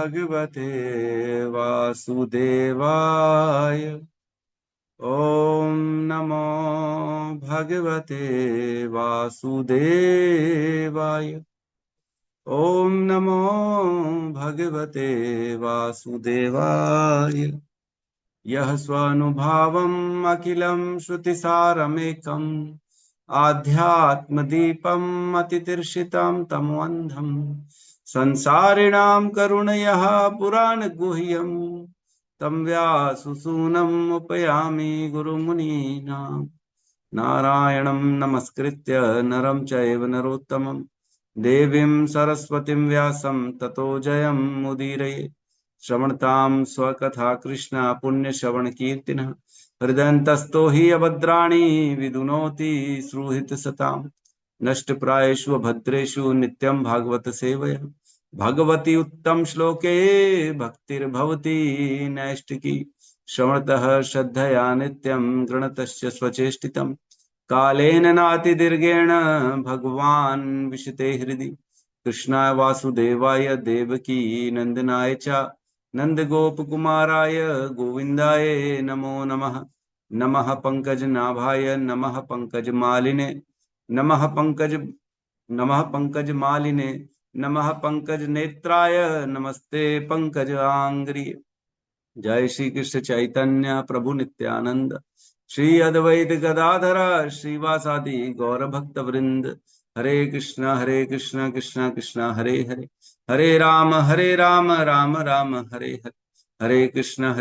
भगवते वासुदेवाय। ओम नमो भगवते वासुदेवाय। ओम नमो भगवते वासुदेवाय। यः स्वानुभावम् अखिलं श्रुतिसारमेकम् आध्यात्मदीपम् अतितीर्षितं तमोऽन्धम् संसारिणां करुणयः पुराणगुह्यम् तं व्याससूनम् उपयामि गुरुमुनीनां। नारायणं नमस्कृत्य नरं चैव नरोत्तमं देवीं सरस्वतीं व्यासं ततो जयं मुदीरये। श्रवणतां स्वकथा कृष्ण पुण्यश्रवण कीर्तिनः हृदयन्तस्तो हि अभद्राणि विदुनोति श्रूहित सताम्। नष्टप्रायेषु भद्रेषु नित्यं भागवत सेवया भगवती उत्तम श्लोके भक्तिर्भवति नैष्टिकी। श्रवणतः श्रद्धया नित्यं गृणतश्च स्वचेष्टितम् कालेन नातिदीर्घेण भगवान् विशते हृदि। कृष्णाय वासुदेवाय देवकी नंदनाय च नंदगोपकुमाराय गोविन्दाय नमो नमः। नमः पंकजनाभाय नमः पंकजमालिने नमः पंकजमालिने नमः पंकजनेत्राय नमस्ते पंकजांग्रिये। जय श्री कृष्ण चैतन्य प्रभु नित्यानंद श्री अद्वैत गदाधर श्रीवासादि गौर भक्त वृंद। हरे कृष्ण कृष्ण कृष्ण हरे हरे हरे राम राम राम हरे हरे। हरे कृष्ण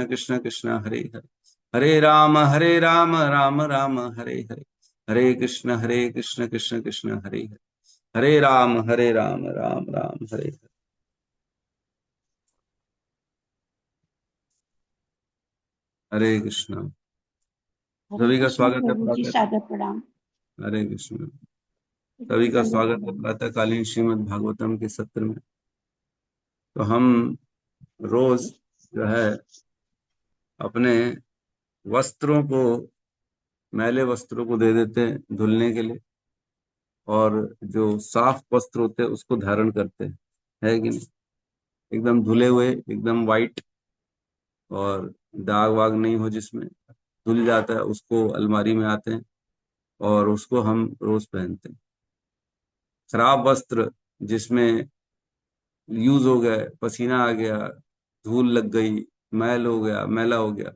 कृष्ण कृष्ण हरे हरे हरे राम राम राम हरे हरे। हरे कृष्ण कृष्ण कृष्ण हरे हरे हरे राम राम राम हरे हरे। हरे कृष्ण। हरे सभी का कृष्ण स्वागत है प्रभु जी, प्रातः। सादर प्रणाम। हरे कृष्ण। सभी का स्वागत है प्रातःकालीन श्रीमद् भागवतम के सत्र में। तो हम रोज जो है अपने वस्त्रों को, मैले वस्त्रों को दे देते हैं धुलने के लिए, और जो साफ वस्त्र होते हैं उसको धारण करते हैं, है कि नहीं? एकदम धुले हुए, एकदम वाइट, और दाग वाग नहीं हो, जिसमें धुल जाता है उसको अलमारी में आते हैं और उसको हम रोज पहनते हैं। खराब वस्त्र जिसमें यूज हो गया, पसीना आ गया, धूल लग गई, मैल हो गया, मैला हो गया,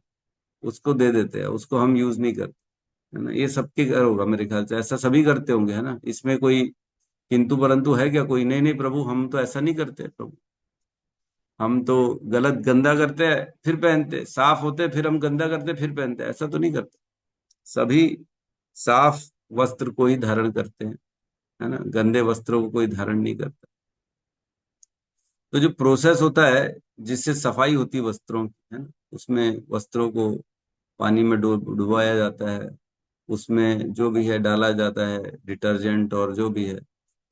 उसको दे देते हैं, उसको हम यूज नहीं करते, है ना? ये सबके घर होगा मेरे ख्याल से, ऐसा सभी करते होंगे, है ना? इसमें कोई किंतु परंतु है क्या? कोई नहीं, नहीं प्रभु, हम तो ऐसा नहीं करते प्रभु। हम तो गलत गंदा करते हैं फिर पहनते, साफ होते फिर हम गंदा करते फिर पहनते, ऐसा तो नहीं करते। सभी साफ वस्त्र को ही धारण करते हैं, है ना? गंदे वस्त्रों को कोई धारण नहीं करता। तो जो प्रोसेस होता है जिससे सफाई होती है वस्त्रों की, है ना, उसमें वस्त्रों को पानी में डुबाया जाता है, उसमें जो भी है डाला जाता है, डिटर्जेंट और जो भी है,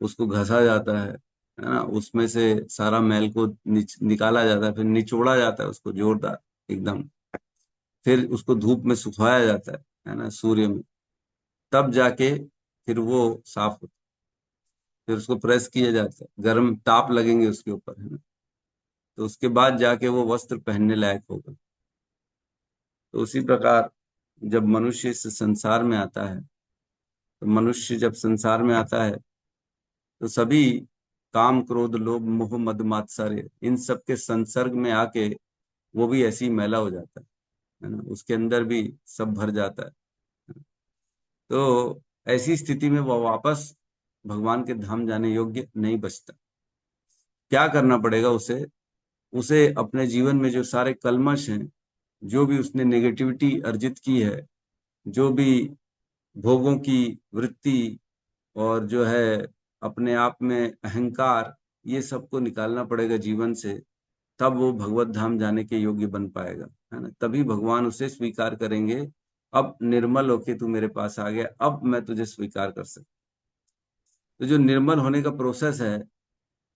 उसको घसा जाता है ना? उसमें से सारा मैल को निकाला जाता है, फिर निचोड़ा जाता है उसको जोरदार एकदम, फिर उसको धूप में सुखाया जाता है ना, सूर्य में, तब जाके फिर वो साफ होता है। फिर उसको प्रेस किया जाता है, गर्म ताप लगेंगे उसके ऊपर, है ना? तो उसके बाद जाके वो वस्त्र पहनने लायक होगा। तो उसी प्रकार जब मनुष्य इस संसार में आता है, तो मनुष्य जब संसार में आता है तो सभी काम क्रोध लोभ मोह मद मात्सर्य इन सब के संसर्ग में आके वो भी ऐसे ही मैला हो जाता है ना? उसके अंदर भी सब भर जाता है। तो ऐसी स्थिति में वो वापस भगवान के धाम जाने योग्य नहीं बचता। क्या करना पड़ेगा उसे? उसे अपने जीवन में जो सारे कलमश हैं, जो भी उसने नेगेटिविटी अर्जित की है, जो भी भोगों की वृत्ति, और जो है अपने आप में अहंकार, ये सबको निकालना पड़ेगा जीवन से। तब वो भगवत धाम जाने के योग्य बन पाएगा, है ना? तभी भगवान उसे स्वीकार करेंगे। अब निर्मल होके तू मेरे पास आ गया, अब मैं तुझे स्वीकार कर सकता। तो जो निर्मल होने का प्रोसेस है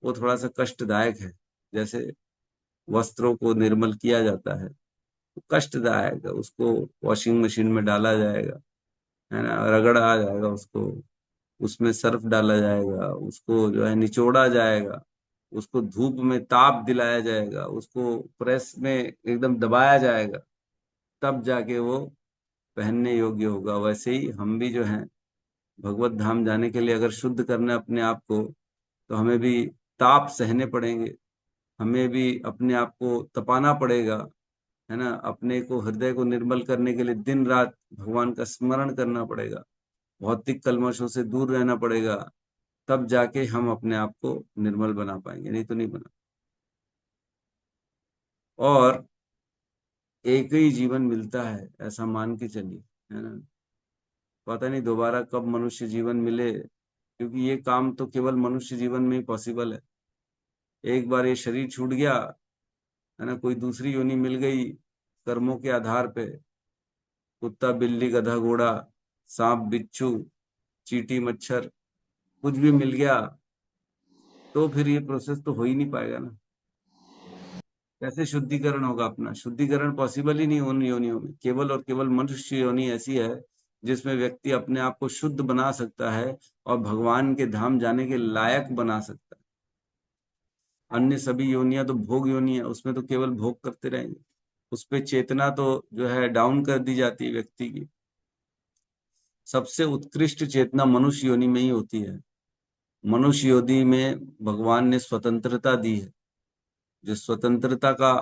वो थोड़ा सा कष्टदायक है। जैसे वस्त्रों को निर्मल किया जाता है तो कष्टदायक है, उसको वॉशिंग मशीन में डाला जाएगा, है ना, रगड़ा जाएगा उसको, उसमें सर्फ डाला जाएगा, उसको जो है निचोड़ा जाएगा, उसको धूप में ताप दिलाया जाएगा, उसको प्रेस में एकदम दबाया जाएगा, तब जाके वो पहनने योग्य होगा। वैसे ही हम भी जो हैं, भगवत धाम जाने के लिए अगर शुद्ध करना है अपने आप को, तो हमें भी ताप सहने पड़ेंगे, हमें भी अपने आप को तपाना पड़ेगा, है ना। अपने को, हृदय को निर्मल करने के लिए दिन रात भगवान का स्मरण करना पड़ेगा, भौतिक कल्मशों से दूर रहना पड़ेगा, तब जाके हम अपने आप को निर्मल बना पाएंगे, नहीं तो नहीं बना। और एक ही जीवन मिलता है, ऐसा मान के चलिए, है ना। पता नहीं दोबारा कब मनुष्य जीवन मिले, क्योंकि ये काम तो केवल मनुष्य जीवन में ही पॉसिबल है। एक बार ये शरीर छूट गया, है ना, कोई दूसरी योनि मिल गई कर्मों के आधार पे, कुत्ता बिल्ली गधा घोड़ा सांप बिच्छू चींटी मच्छर कुछ भी मिल गया, तो फिर ये प्रोसेस तो हो ही नहीं पाएगा ना। कैसे शुद्धिकरण होगा अपना? शुद्धिकरण पॉसिबल ही नहीं उन योनियों में। केवल और केवल मनुष्य योनि ऐसी है जिसमें व्यक्ति अपने आप को शुद्ध बना सकता है और भगवान के धाम जाने के लायक बना सकता है। अन्य सभी योनियां तो भोग योनि है, उसमें तो केवल भोग करते रहेंगे, उस पे चेतना तो जो है डाउन कर दी जाती है व्यक्ति की। सबसे उत्कृष्ट चेतना मनुष्य योनि में ही होती है। मनुष्य योनि में भगवान ने स्वतंत्रता दी है। जो स्वतंत्रता का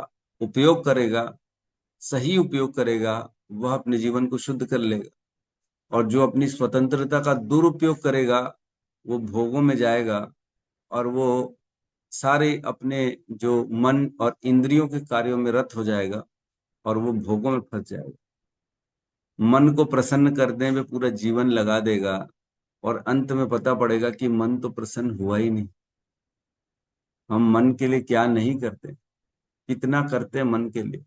उपयोग करेगा, सही उपयोग करेगा, वह अपने जीवन को शुद्ध कर लेगा। और जो अपनी स्वतंत्रता का दुरुपयोग करेगा, वो भोगों में जाएगा, और वो सारे अपने जो मन और इंद्रियों के कार्यों में रत हो जाएगा, और वो भोगों में फंस जाएगा। मन को प्रसन्न करने में पूरा जीवन लगा देगा, और अंत में पता पड़ेगा कि मन तो प्रसन्न हुआ ही नहीं। हम मन के लिए क्या नहीं करते, कितना करते हैं मन के लिए।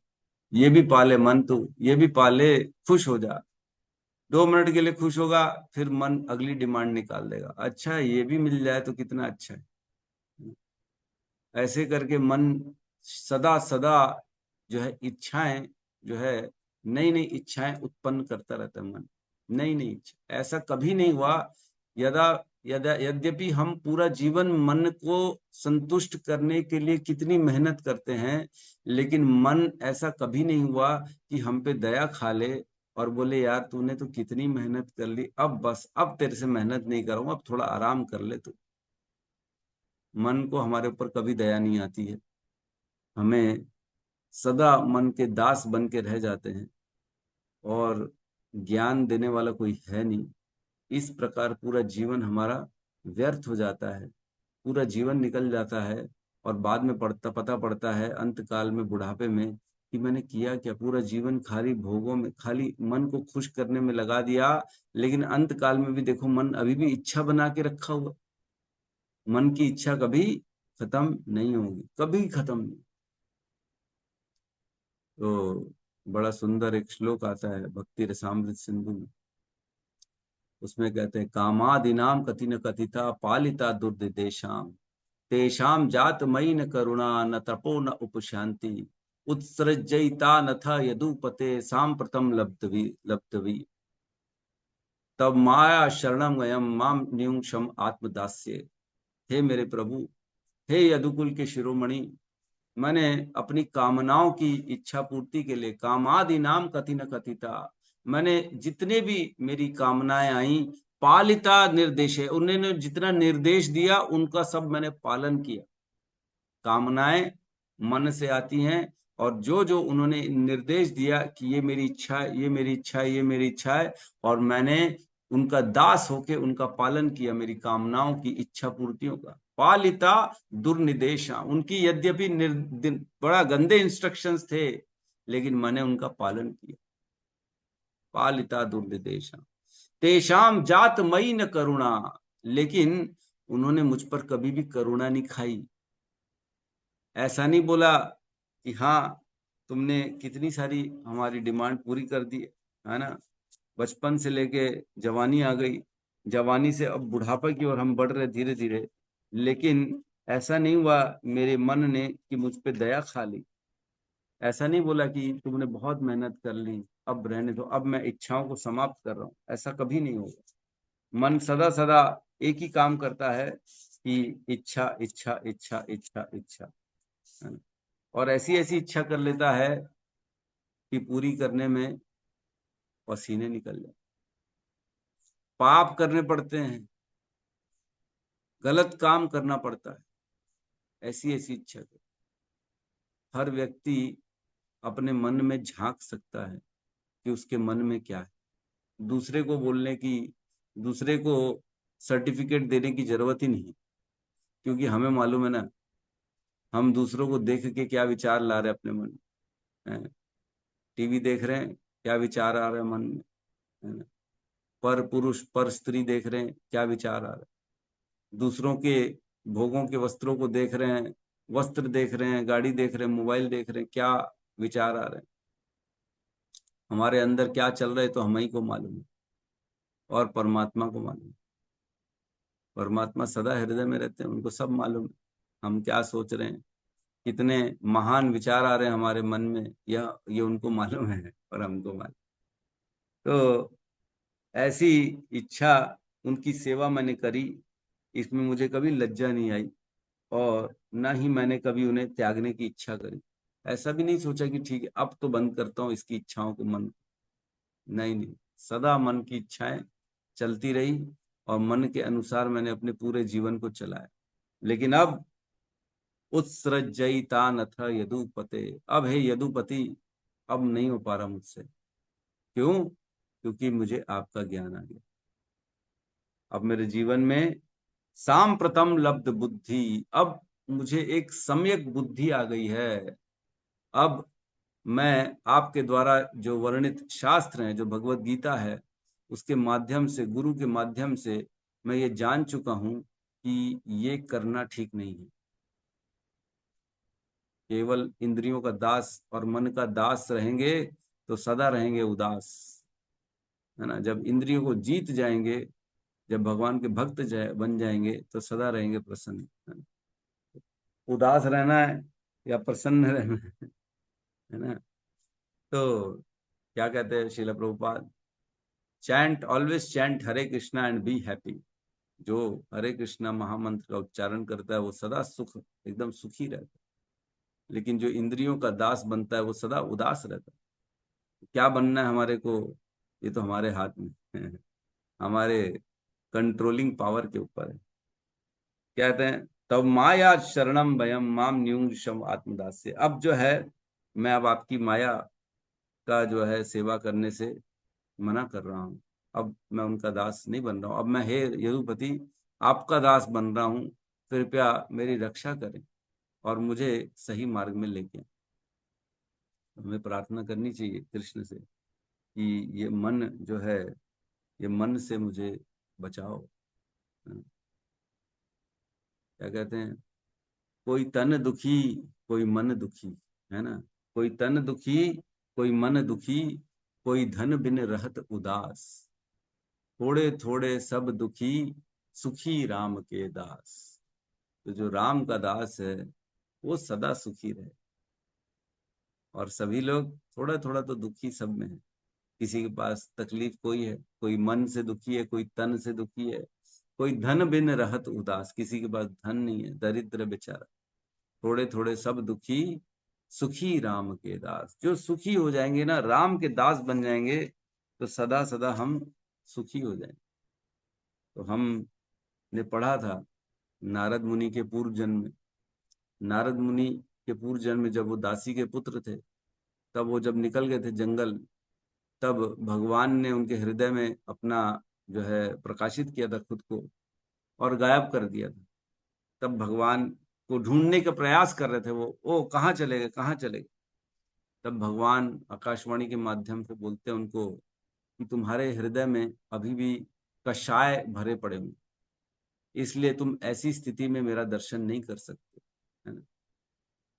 ये भी पाले मन, तो ये भी पाले, खुश हो जा। 2 मिनट के लिए खुश होगा, फिर मन अगली डिमांड निकाल देगा, अच्छा ये भी मिल जाए तो कितना अच्छा है। ऐसे करके मन सदा सदा जो है इच्छाएं, जो है नई नई इच्छाएं उत्पन्न करता रहता है मन, नई नई इच्छा। ऐसा कभी नहीं हुआ, यदा यदा यद्यपि हम पूरा जीवन मन को संतुष्ट करने के लिए कितनी मेहनत करते हैं, लेकिन मन ऐसा कभी नहीं हुआ कि हम पे दया खा ले और बोले यार तूने तो कितनी मेहनत कर ली, अब बस, अब तेरे से मेहनत नहीं करूंगा, अब थोड़ा आराम कर ले तू। मन को हमारे ऊपर कभी दया नहीं आती है। हमें सदा मन के दास बन के रह जाते हैं, और ज्ञान देने वाला कोई है नहीं। इस प्रकार पूरा जीवन हमारा व्यर्थ हो जाता है, पूरा जीवन निकल जाता है। और बाद में पता पड़ता है अंत काल में, बुढ़ापे में, कि मैंने किया क्या, पूरा जीवन खाली भोगों में, खाली मन को खुश करने में लगा दिया। लेकिन अंत काल में भी देखो, मन अभी भी इच्छा बना के रखा हुआ। मन की इच्छा कभी खत्म नहीं होगी, कभी खत्म नहीं। तो बड़ा सुंदर एक श्लोक आता है भक्ति रसामृत सिंधु में। उसमें कहते हैं, कामादिनाम कति न कथिता पालिता दुर्निदेशाम, तेषाम जात मयि न करुणा न तपो न उपशांति, उत्सृजयिता न था यदुपते सांप्रतम लब्धवी, तब माया शरणम गयम माम न्यूक्षम आत्मदास्य। हे मेरे प्रभु, हे यदुकुल के शिरोमणि, मैंने अपनी कामनाओं की इच्छा पूर्ति के लिए, कामादि नाम कथि न कथिता, मैंने जितने भी मेरी कामनाएं आई, पालिता निर्देश है, उन्होंने जितना निर्देश दिया उनका सब मैंने पालन किया। कामनाएं मन से आती हैं, और जो जो उन्होंने निर्देश दिया कि ये मेरी इच्छा है, ये मेरी इच्छा है, ये मेरी इच्छा है, और मैंने उनका दास होके उनका पालन किया, मेरी कामनाओं की इच्छा पूर्तियों का। पालिता दुर्निदेशा, उनकी यद्यपि बड़ा गंदे इंस्ट्रक्शंस थे, लेकिन मैंने उनका पालन किया। पालिता दुर्निदेशा तेषाम जात मई न करुणा, लेकिन उन्होंने मुझ पर कभी भी करुणा नहीं खाई। ऐसा नहीं बोला कि हाँ तुमने कितनी सारी हमारी डिमांड पूरी कर दी है ना, बचपन से लेके जवानी आ गई, जवानी से अब बुढ़ापा की ओर हम बढ़ रहे धीरे धीरे, लेकिन ऐसा नहीं हुआ मेरे मन ने कि मुझ पे दया खा ली। ऐसा नहीं बोला कि तुमने बहुत मेहनत कर ली, अब रहने दो, अब मैं इच्छाओं को समाप्त कर रहा हूँ, ऐसा कभी नहीं होगा। मन सदा सदा एक ही काम करता है कि इच्छा इच्छा इच्छा इच्छा इच्छा, है ना। और ऐसी ऐसी इच्छा कर लेता है कि पूरी करने में पसीने निकल जाए, पाप करने पड़ते हैं, गलत काम करना पड़ता है, ऐसी ऐसी इच्छा कर। हर व्यक्ति अपने मन में झांक सकता है कि उसके मन में क्या है। दूसरे को बोलने की, दूसरे को सर्टिफिकेट देने की जरूरत ही नहीं, क्योंकि हमें मालूम है ना, हम दूसरों को देख के क्या विचार ला रहे हैं अपने मन में। टीवी देख रहे हैं, क्या विचार आ रहे हैं मन में, है ना। पर पुरुष पर स्त्री देख रहे हैं, क्या विचार आ रहा है। दूसरों के भोगों के वस्त्रों को देख रहे हैं, वस्त्र देख रहे हैं, गाड़ी देख रहे हैं, मोबाइल देख रहे हैं, क्या विचार आ रहे हैं। हमारे अंदर क्या चल रहा है तो हम ही को मालूम है, और परमात्मा को मालूम है। परमात्मा सदा हृदय में रहते हैं, उनको सब मालूम है हम क्या सोच रहे हैं, कितने महान विचार आ रहे हैं हमारे मन में, यह ये उनको मालूम है और हमको मालूम। तो ऐसी इच्छा, उनकी सेवा मैंने करी, इसमें मुझे कभी लज्जा नहीं आई, और ना ही मैंने कभी उन्हें त्यागने की इच्छा करी। ऐसा भी नहीं सोचा कि ठीक है अब तो बंद करता हूँ इसकी इच्छाओं को, मन, नहीं नहीं, सदा मन की इच्छाएं चलती रही, और मन के अनुसार मैंने अपने पूरे जीवन को चलाया। लेकिन अब उत्सृजयिता नथ यदुपते, अब हे यदुपति, अब नहीं हो पा रहा मुझसे। क्यों? क्योंकि मुझे आपका ज्ञान आ गया। अब मेरे जीवन में सांप्रतम लब्ध बुद्धि, अब मुझे एक सम्यक बुद्धि आ गई है। अब मैं आपके द्वारा जो वर्णित शास्त्र हैं, जो भगवत गीता है, उसके माध्यम से, गुरु के माध्यम से मैं ये जान चुका हूं कि ये करना ठीक नहीं है। केवल इंद्रियों का दास और मन का दास रहेंगे तो सदा रहेंगे उदास, है ना। जब इंद्रियों को जीत जाएंगे, जब भगवान के भक्त बन जाएंगे तो सदा रहेंगे प्रसन्न, है ना? उदास रहना है या प्रसन्न रहना है ना। तो क्या कहते हैं Srila Prabhupada, chant always chant Hare Krishna and be happy. जो हरे कृष्णा महामंत्र का उच्चारण करता है वो सदा सुख, एकदम सुखी रहता है। लेकिन जो इंद्रियों का दास बनता है वो सदा उदास रहता है। क्या बनना है हमारे को, ये तो हमारे हाथ में है, हमारे कंट्रोलिंग पावर के ऊपर है। कहते हैं तब माया शरणम भयम माम न्यूशम आत्मदास से, अब जो है मैं अब आपकी माया का जो है सेवा करने से मना कर रहा हूँ। अब मैं उनका दास नहीं बन रहा हूँ, अब मैं हे यदुपति आपका दास बन रहा हूँ। कृपया मेरी रक्षा करें और मुझे सही मार्ग में लेके आएं। हमें प्रार्थना करनी चाहिए कृष्ण से कि ये मन जो है, ये मन से मुझे बचाओ। क्या कहते हैं, कोई तन दुखी कोई मन दुखी, है ना। कोई तन दुखी कोई मन दुखी, कोई धन बिन रहत उदास, थोड़े थोड़े सब दुखी सुखी राम के दास। तो जो राम का दास है वो सदा सुखी रहे, और सभी लोग थोड़ा थोड़ा तो दुखी सब में है। किसी के पास तकलीफ कोई है, कोई मन से दुखी है, कोई तन से दुखी है, कोई धन बिन रहत उदास, किसी के पास धन नहीं है, दरिद्र बेचारा। थोड़े थोड़े सब दुखी सुखी राम के दास, जो सुखी हो जाएंगे ना, राम के दास बन जाएंगे, तो सदा सदा हम सुखी हो जाएंगे। तो हमने पढ़ा था नारद मुनि के पूर्व जन्म में, नारद मुनि के पूर्व जन्म में जब वो दासी के पुत्र थे, तब वो जब निकल गए थे जंगल, तब भगवान ने उनके हृदय में अपना जो है प्रकाशित किया था खुद को, और गायब कर दिया था। तब भगवान को ढूंढने का प्रयास कर रहे थे वो, ओ कहाँ चले गए, कहाँ चले गए। तब भगवान आकाशवाणी के माध्यम से बोलते हैं उनको कि तुम्हारे हृदय में अभी भी कषाय भरे पड़े हुए, इसलिए तुम ऐसी स्थिति में मेरा दर्शन नहीं कर सकते, है ना।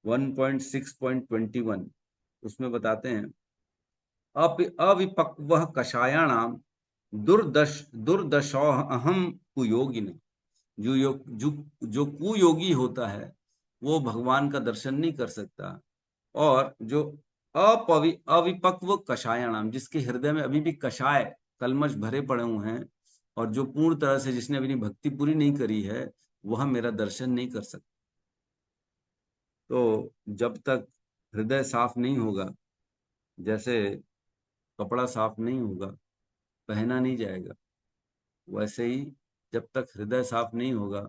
1.6.21 उसमें बताते हैं, अविपक्व कषायाणाम दुर्दशो अहम कुयोगिन। जो कुयोगी होता है वो भगवान का दर्शन नहीं कर सकता, और जो अविपक्व कषायाणाम, जिसके हृदय में अभी भी कषाय, कलमश भरे पड़े हुए हैं, और जो पूर्ण तरह से, जिसने अपनी भक्ति पूरी नहीं करी है, वह मेरा दर्शन नहीं कर सकता। तो जब तक हृदय साफ नहीं होगा, जैसे कपड़ा साफ नहीं होगा पहना नहीं जाएगा, वैसे ही जब तक हृदय साफ नहीं होगा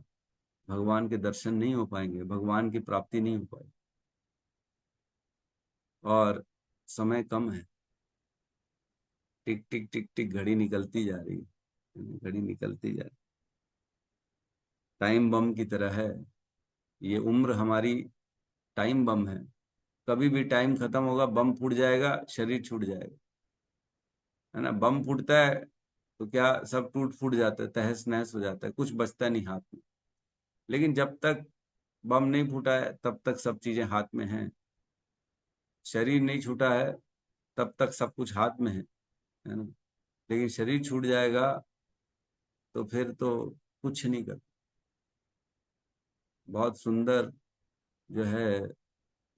भगवान के दर्शन नहीं हो पाएंगे, भगवान की प्राप्ति नहीं हो पाएगी। और समय कम है, टिक टिक टिक टिक घड़ी निकलती जा रही है, घड़ी निकलती जा रही, टाइम बम की तरह है। ये उम्र हमारी टाइम बम है, कभी भी टाइम खत्म होगा, बम फूट जाएगा, शरीर छूट जाएगा, है ना। बम फूटता है तो क्या सब टूट फूट जाता है, तहस नहस हो जाता है, कुछ बचता नहीं हाथ में। लेकिन जब तक बम नहीं फूटा है तब तक सब चीजें हाथ में हैं। शरीर नहीं छूटा है तब तक सब कुछ हाथ में है ना। लेकिन शरीर छूट जाएगा तो फिर तो कुछ नहीं कर। बहुत सुंदर जो है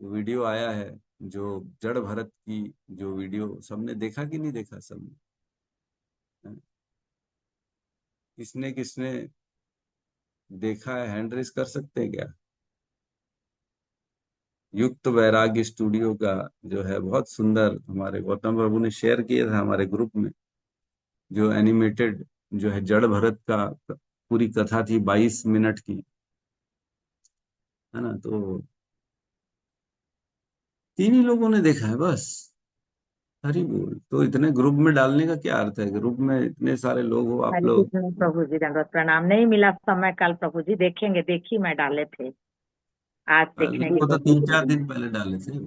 वीडियो आया है, जो जड़ भरत की, जो वीडियो सबने देखा कि नहीं देखा सबने, है? किसने किसने देखा है, हैंड रेस कर सकते हैं क्या? युक्त वैराग्य स्टूडियो का जो है बहुत सुंदर, हमारे गौतम प्रभु ने शेयर किया था हमारे ग्रुप में, जो एनिमेटेड जो है जड़ भरत का पूरी कथा थी 22 मिनट की, है ना। तो 3 ही लोगों ने देखा है बस। हरी बोल, तो इतने ग्रुप में डालने का क्या अर्थ है? ग्रुप में इतने सारे लोग हो आप हरे लोग। कृष्ण प्रभु जी, दंडवत प्रणाम। नहीं मिला समय, कल प्रभु जी देखेंगे, देखी मैं डाले थे, आज देखने की वो तो कोशिश 3-4 दिन करेंगे। पहले डाले थे,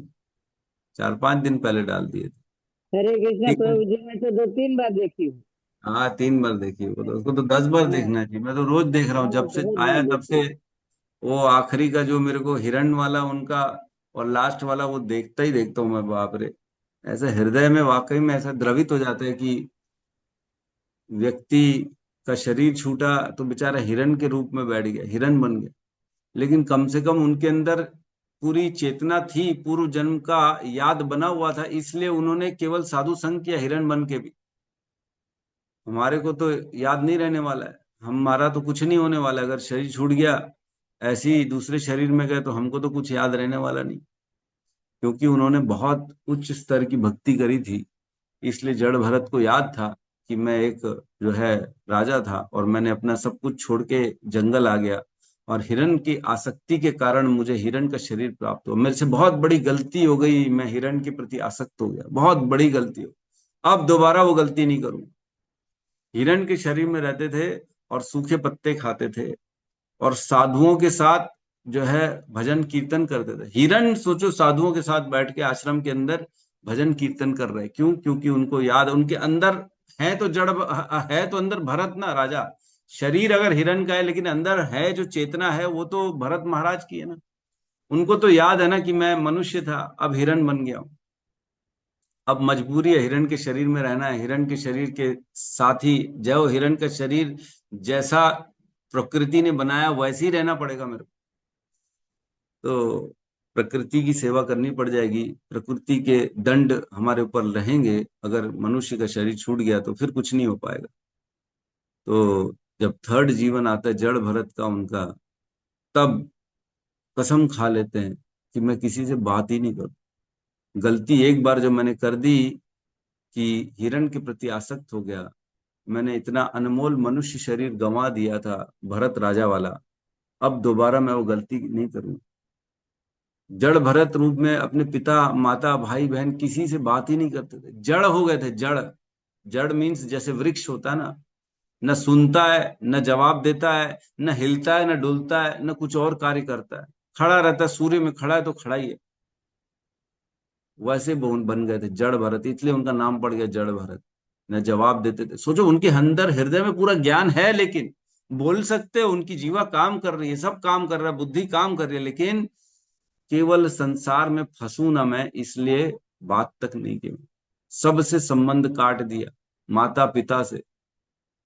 4-5 दिन पहले डाल दिए थे। हरे कृष्णा ठीक है। प्रभु जी, मैं तो 2-3 बार देखी हूँ। हाँ 3 बार देखी, वो तो उसको तो 10 बार हाँ देखना चाहिए। मैं तो रोज देख रहा हूँ हाँ, जब से बहुत बार आया तब देखी से। हूँ। वो आखिरी का जो मेरे को हिरण वाला उनका और लास्ट वाला वो देखता ही देखता हूँ मैं, बाप रे। ऐसे हृदय में वाकई में ऐसा द्रवित हो जाता है कि व्यक्ति का शरीर छूटा तो बेचारा हिरण के रूप में बैठ गया, हिरण बन गया। लेकिन कम से कम उनके अंदर पूरी चेतना थी, पूर्व जन्म का याद बना हुआ था, इसलिए उन्होंने केवल साधु संग किया हिरण बन के भी। हमारे को तो याद नहीं रहने वाला है, हमारा तो कुछ नहीं होने वाला है। अगर शरीर छूट गया ऐसे ही दूसरे शरीर में गए तो हमको तो कुछ याद रहने वाला नहीं, क्योंकि उन्होंने बहुत उच्च स्तर की भक्ति करी थी। इसलिए जड़ भरत को याद था कि मैं एक जो है राजा था और मैंने अपना सब कुछ छोड़ के जंगल आ गया, और हिरण की आसक्ति के कारण मुझे हिरण का शरीर प्राप्त हुआ। मेरे से बहुत बड़ी गलती हो गई, मैं हिरण के प्रति आसक्त हो गया, बहुत बड़ी गलती हो। अब दोबारा वो गलती नहीं करूंगा। हिरण के शरीर में रहते थे और सूखे पत्ते खाते थे और साधुओं के साथ जो है भजन कीर्तन करते थे। हिरण सोचो साधुओं के साथ बैठ के आश्रम के अंदर भजन कीर्तन कर रहे, क्यों? क्योंकि उनको याद, उनके अंदर है तो जड़, है तो अंदर भरत ना राजा। शरीर अगर हिरण का है लेकिन अंदर है जो चेतना है वो तो भरत महाराज की है ना। उनको तो याद है ना कि मैं मनुष्य था, अब हिरण बन गया हूं। अब मजबूरी है हिरण के शरीर में रहना है, हिरण के शरीर के साथ ही जो हिरण का शरीर जैसा प्रकृति ने बनाया वैसे ही रहना पड़ेगा मेरे को। तो प्रकृति की सेवा करनी पड़ जाएगी, प्रकृति के दंड हमारे ऊपर रहेंगे। अगर मनुष्य का शरीर छूट गया तो फिर कुछ नहीं हो पाएगा। तो जब थर्ड जीवन आता है जड़ भरत का उनका, तब कसम खा लेते हैं कि मैं किसी से बात ही नहीं करूं। गलती एक बार जो मैंने कर दी कि हिरण के प्रति आसक्त हो गया, मैंने इतना अनमोल मनुष्य शरीर गंवा दिया था भरत राजा वाला, अब दोबारा मैं वो गलती नहीं करूंगा। जड़ भरत रूप में अपने पिता माता भाई बहन किसी से बात ही नहीं करते थे, जड़ हो गए थे, जड़। जड़ मीन्स जैसे वृक्ष होता है ना, न सुनता है, न जवाब देता है, न हिलता है, न डुलता है, न कुछ और कार्य करता है, खड़ा रहता है। सूर्य में खड़ा है तो खड़ा ही है। वैसे बन गए थे जड़ भरत, इसलिए उनका नाम पड़ गया जड़ भरत। न जवाब देते थे। सोचो उनके अंदर हृदय में पूरा ज्ञान है, लेकिन बोल सकते हो, उनकी जीवा काम कर रही है, सब काम कर रहा है, बुद्धि काम कर रही है, लेकिन केवल संसार में फंसू ना मैं, इसलिए बात तक नहीं की। सबसे संबंध काट दिया, माता पिता से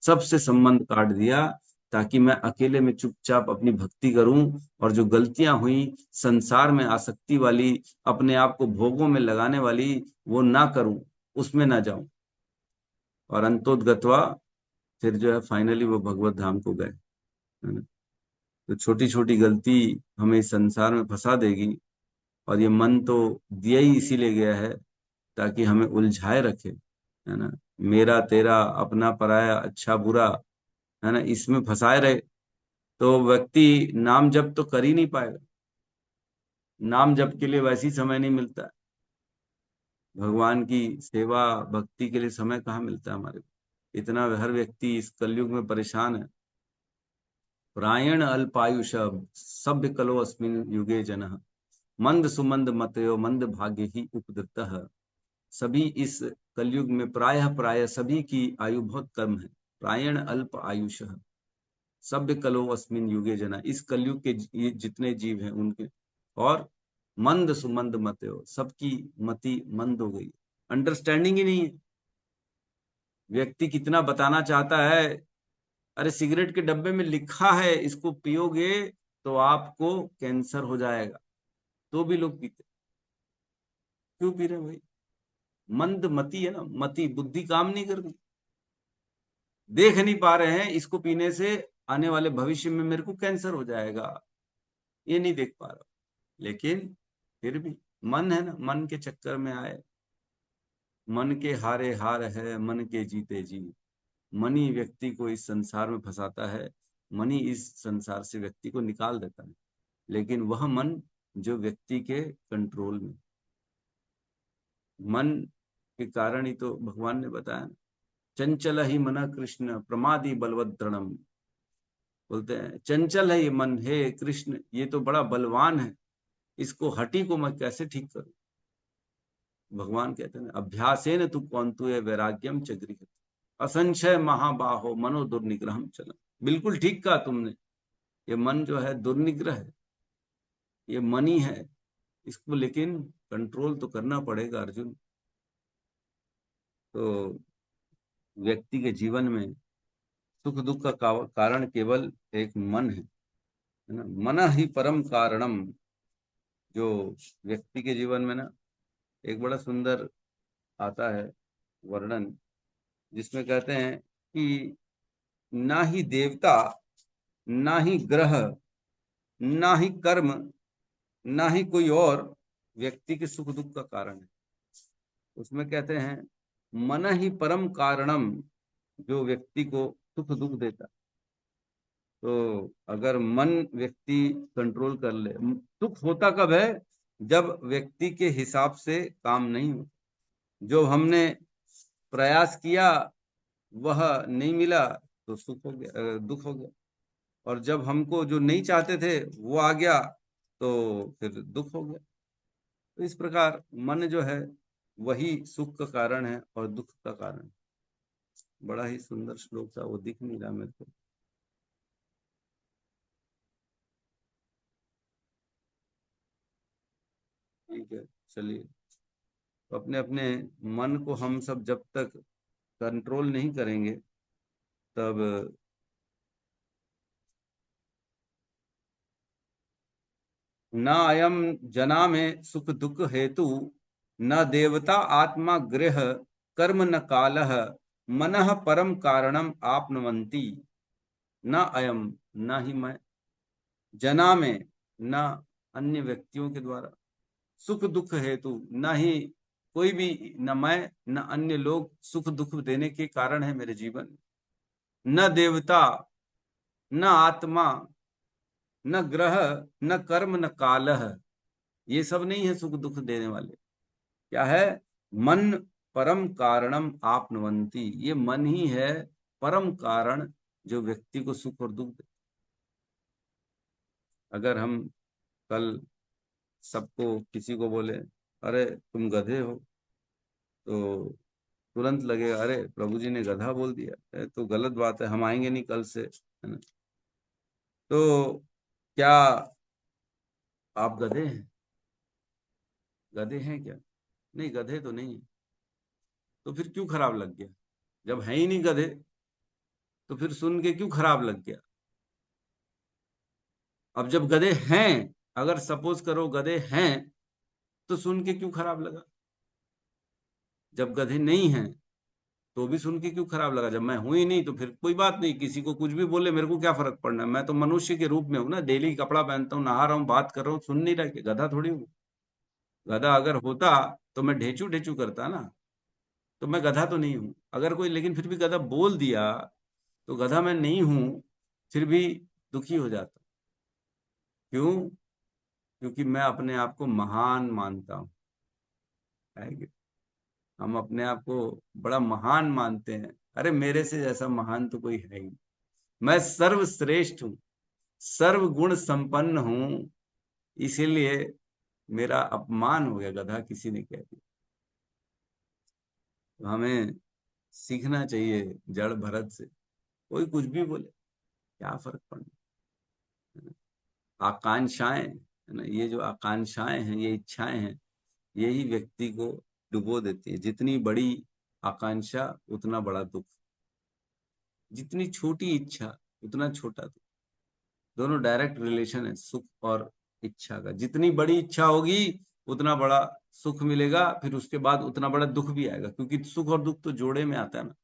सबसे संबंध काट दिया, ताकि मैं अकेले में चुपचाप अपनी भक्ति करूं। और जो गलतियां हुई संसार में आसक्ति वाली, अपने आप को भोगों में लगाने वाली, वो ना करूं, उसमें ना जाऊं। और अंतोदगत्वा फिर जो है फाइनली वो भगवत धाम को गए, है ना। तो छोटी छोटी गलती हमें इस संसार में फंसा देगी। और ये मन तो दिया ही इसीलिए गया है ताकि हमें उलझाए रखे, है ना। मेरा तेरा, अपना पराया, अच्छा बुरा, है ना, इसमें फंसाए रहे तो व्यक्ति नाम जप तो कर ही नहीं पाएगा। नाम जप के लिए वैसे ही समय नहीं मिलता है। भगवान की सेवा भक्ति के लिए समय कहाँ मिलता है हमारे को। इतना हर व्यक्ति इस कलयुग में परेशान है। प्रायण अल्पायुष सभ्य कलो अस्मिन युगे जनः मंद सुमंद मतयो मंद भाग्य ही उपद्रतः। सभी इस कलयुग में प्रायः प्रायः सभी की आयु बहुत कम है। प्रायण अल्प आयुष सभ्य कलो अस्मिन युगे जना, इस कलयुग के ये जितने जीव हैं उनके। और मंद सुमंद मतयो, सबकी मति मंद हो गई, अंडरस्टैंडिंग ही नहीं है। व्यक्ति कितना बताना चाहता है, अरे सिगरेट के डब्बे में लिखा है इसको पियोगे तो आपको कैंसर हो जाएगा, तो भी लोग पीते। क्यों पी रहे हैं भाई? मंद मति है ना, मति बुद्धि काम नहीं कर रही। देख नहीं पा रहे हैं इसको पीने से आने वाले भविष्य में मेरे को कैंसर हो जाएगा, ये नहीं देख पा रहा। लेकिन फिर भी मन है ना, मन के चक्कर में आए। मन के हारे हार है, मन के जीते जी। मन ही व्यक्ति को इस संसार में फंसाता है, मन ही इस संसार से व्यक्ति को निकाल देता है। लेकिन वह मन जो व्यक्ति के कंट्रोल में, मन के कारण ही तो भगवान ने बताया, चंचल ही मन कृष्ण प्रमादी बलवत दृढ़म। बोलते हैं चंचल है ये मन, हे कृष्ण ये तो बड़ा बलवान है, इसको हठी को मैं कैसे ठीक करूं। भगवान कहते हैं अभ्यासेन तु कौंतु वैराग्यम च गृह्यते असंशय महाबाहो मनो दुर्निग्रहम चलम। बिल्कुल ठीक कहा तुमने, ये मन जो है दुर्निग्रह है, ये मन ही है, इसको लेकिन कंट्रोल तो करना पड़ेगा अर्जुन। तो व्यक्ति के जीवन में सुख दुख का कारण केवल एक मन है ना। मन ही परम कारणम। जो व्यक्ति के जीवन में ना एक बड़ा सुंदर आता है वर्णन, जिसमें कहते हैं कि ना ही देवता, ना ही ग्रह, ना ही कर्म, ना ही कोई और व्यक्ति के सुख दुख का कारण है। उसमें कहते हैं मन ही परम कारणम, जो व्यक्ति को सुख दुख देता। तो अगर मन व्यक्ति कंट्रोल कर ले, सुख होता कब है? जब व्यक्ति के हिसाब से काम नहीं हो। जो हमने प्रयास किया वह नहीं मिला तो सुख हो गया, दुख हो गया। और जब हमको जो नहीं चाहते थे वो आ गया तो फिर दुख हो गया। तो इस प्रकार मन जो है वही सुख का कारण है और दुख का कारण। बड़ा ही सुंदर श्लोक था, वो दिख नहीं रहा मेरे को। ठीक है, चलिए। तो अपने अपने मन को हम सब जब तक कंट्रोल नहीं करेंगे तब न अयम जना में सुख दुख हेतु न देवता आत्मा गृह कर्म न कालः मनः परम कारणम आपनवंती। न अयम, न ही मैं, जना में, न अन्य व्यक्तियों के द्वारा, सुख दुख हेतु, न ही कोई भी, न मैं न अन्य लोग सुख दुख देने के कारण है मेरे जीवन में। न देवता, न आत्मा, न ग्रह, न कर्म, न कालः, ये सब नहीं है सुख दुख देने वाले। क्या है? मन परम कारणम आपनवंती, ये मन ही है परम कारण जो व्यक्ति को सुख और दुख दे। अगर हम कल सबको किसी को बोले अरे तुम गधे हो, तो तुरंत लगेगा अरे प्रभु जी ने गधा बोल दिया, तो गलत बात है, हम आएंगे नहीं कल से, है ना। तो क्या आप गधे हैं? गधे हैं क्या? नहीं, गधे तो नहीं है। तो फिर क्यों खराब लग गया? जब है ही नहीं गधे तो फिर सुन के क्यों खराब लग गया? अब जब गधे हैं, अगर सपोज करो गधे हैं, तो सुन के क्यों खराब लगा? जब गधे नहीं हैं तो भी सुन के क्यों खराब लगा? जब मैं हूं ही नहीं तो फिर कोई बात नहीं, किसी को कुछ भी बोले मेरे को क्या फर्क पड़ना है? मैं तो मनुष्य के रूप में हूं ना, डेली कपड़ा पहनता हूँ, नहा रहा हूँ, बात कर रहा हूँ, सुन नहीं रहा कि गधा थोड़ी हूँ। गधा अगर होता तो मैं ढेचू ढेचू करता ना, तो मैं गधा तो नहीं हूं। अगर कोई लेकिन फिर भी गधा बोल दिया तो गधा मैं नहीं हूं, फिर भी दुखी हो जाता। क्यों? क्योंकि मैं अपने आप को महान मानता हूं। है कि हम अपने आप को बड़ा महान मानते हैं। अरे मेरे से जैसा महान तो कोई है ही नहीं। मैं सर्वश्रेष्ठ हूँ, सर्व गुण संपन्न हूं, इसीलिए मेरा अपमान हो गया, गधा किसी ने कह दिया। तो हमें सीखना चाहिए जड़ भरत से। कोई कुछ भी बोले, क्या फर्क पड़ना। आकांक्षाएं है ना, ये जो आकांक्षाएं हैं, ये इच्छाएं हैं, यही व्यक्ति को डुबो देती है। जितनी बड़ी आकांक्षा उतना बड़ा दुख, जितनी छोटी इच्छा उतना छोटा दुख। दोनों डायरेक्ट रिलेशन है सुख और इच्छा का। जितनी बड़ी इच्छा होगी उतना बड़ा सुख मिलेगा, फिर उसके बाद उतना बड़ा दुख भी आएगा, क्योंकि सुख और दुख तो जोड़े में आता है ना।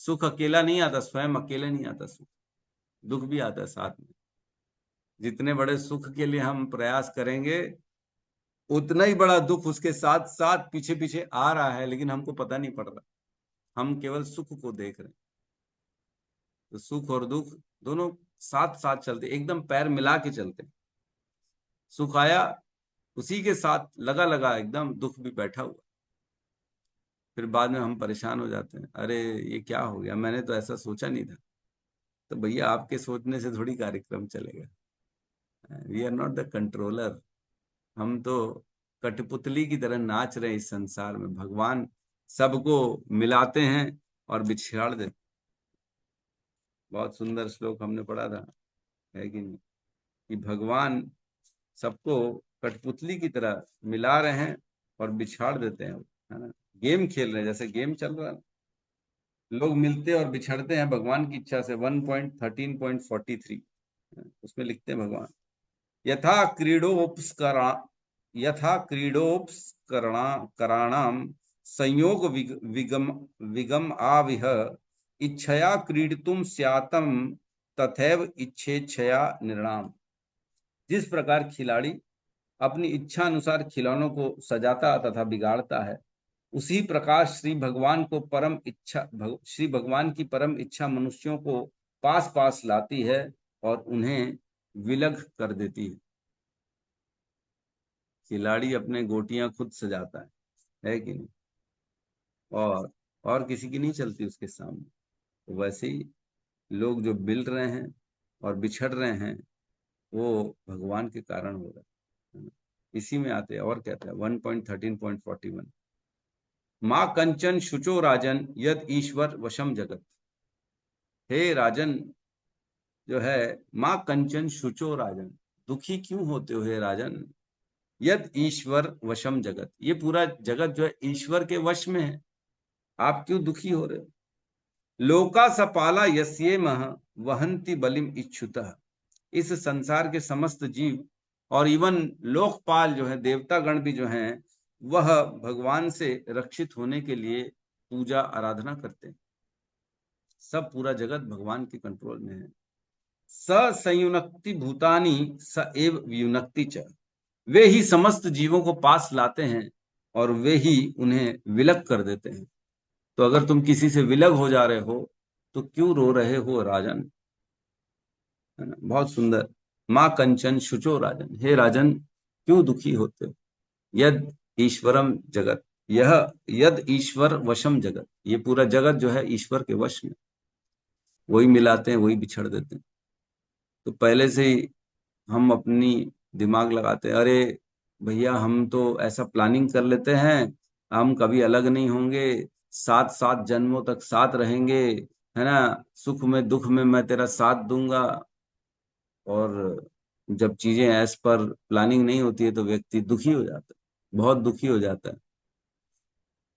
सुख अकेला नहीं आता, स्वयं अकेले नहीं आता सुख, दुख भी आता है साथ में। जितने बड़े सुख के लिए हम प्रयास करेंगे उतना ही बड़ा दुख उसके साथ साथ पीछे पीछे आ रहा है, लेकिन हमको पता नहीं पड़ रहा। हम केवल सुख को देख रहे हैं। तो सुख और दुख दोनों साथ साथ चलते, एकदम पैर मिला के चलते। सुख आया, उसी के साथ लगा लगा एकदम दुख भी बैठा हुआ। फिर बाद में हम परेशान हो जाते हैं, अरे ये क्या हो गया, मैंने तो ऐसा सोचा नहीं था। तो भैया आपके सोचने से थोड़ी कार्यक्रम चलेगा। We are not the controller. हम तो कठपुतली की तरह नाच रहे हैं इस संसार में। भगवान सबको मिलाते हैं और बिछाड़ देते। बहुत सुंदर श्लोक हमने पढ़ा था, है कि नहीं, कि भगवान सबको कठपुतली की तरह मिला रहे हैं और बिछाड़ देते हैं, है ना। गेम खेल रहे हैं, जैसे गेम चल रहा है, लोग मिलते और बिछड़ते हैं भगवान की इच्छा से। 1.13.43 उसमें लिखते हैं भगवान, यथा क्रीडोपस्करा यथा क्रीडोपस्करणा कराणाम संयोग विगम विगम आविह इच्छया क्रीडितुम स्यातम तथैव इच्छेच्छया निर्णाम। जिस प्रकार खिलाड़ी अपनी इच्छा अनुसार खिलौनों को सजाता तथा बिगाड़ता है, उसी प्रकार श्री भगवान की परम इच्छा मनुष्यों को पास पास लाती है और उन्हें विलग कर देती है। खिलाड़ी अपने गोटियां खुद सजाता है कि नहीं, और किसी की नहीं चलती उसके सामने। तो वैसे ही लोग जो मिल रहे हैं और बिछड़ रहे हैं वो भगवान के कारण हो रहा है। इसी में आते हैं और कहते हैं 1.13.41, माँ कंचन शुचो राजन यद ईश्वर वशम जगत। हे राजन जो है, माँ कंचन शुचो राजन, दुखी क्यों होते हो हे राजन? यद ईश्वर वशम जगत, ये पूरा जगत जो है ईश्वर के वश में है, आप क्यों दुखी हो रहे हो? लोका सपाला यस्ये मह वहंती बलिम इच्छुतः। इस संसार के समस्त जीव और इवन लोकपाल जो है, देवता गण भी जो हैं, वह भगवान से रक्षित होने के लिए पूजा आराधना करते हैं। सब पूरा जगत भगवान के कंट्रोल में है। स संयुनक्ति भूतानि स एव वियुनक्ति च। वे ही समस्त जीवों को पास लाते हैं और वे ही उन्हें विलग कर देते हैं। तो अगर तुम किसी से विलग हो जा रहे हो तो क्यों रो रहे हो राजन? है ना, बहुत सुंदर। माँ कंचन शुचो राजन, हे राजन क्यों दुखी होते हो? यद ईश्वरम जगत, यह यद ईश्वर वशम जगत, ये पूरा जगत जो है ईश्वर के वश में, वही मिलाते हैं वही बिछड़ देते हैं। तो पहले से ही हम अपनी दिमाग लगाते हैं, अरे भैया हम तो ऐसा प्लानिंग कर लेते हैं, हम कभी अलग नहीं होंगे, सात सात जन्मों तक साथ रहेंगे, है ना, सुख में दुख में मैं तेरा साथ दूंगा। और जब चीजें एज पर प्लानिंग नहीं होती है तो व्यक्ति दुखी हो जाता है, बहुत दुखी हो जाता है।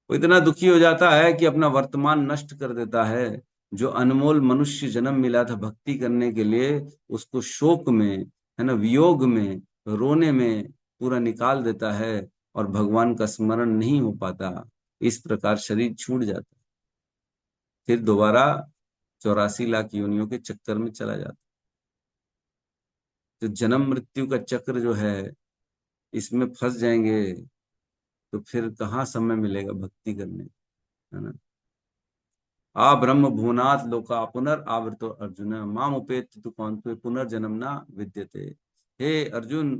वो इतना दुखी हो जाता है कि अपना वर्तमान नष्ट कर देता है। जो अनमोल मनुष्य जन्म मिला था भक्ति करने के लिए, उसको शोक में, है ना, वियोग में, रोने में पूरा निकाल देता है और भगवान का स्मरण नहीं हो पाता। इस प्रकार शरीर छूट जाता है। फिर दोबारा 84 लाख योनियों के चक्कर में चला जाता। तो जन्म मृत्यु का चक्र जो है, इसमें फंस जाएंगे तो फिर कहाँ समय मिलेगा भक्ति करने, है ना। आ ब्रह्म भुवनात् लोका पुनर्आवृतो अर्जुन माम उपेत्य तु कौन्ते पुनर्जन्म ना विद्यते। हे अर्जुन,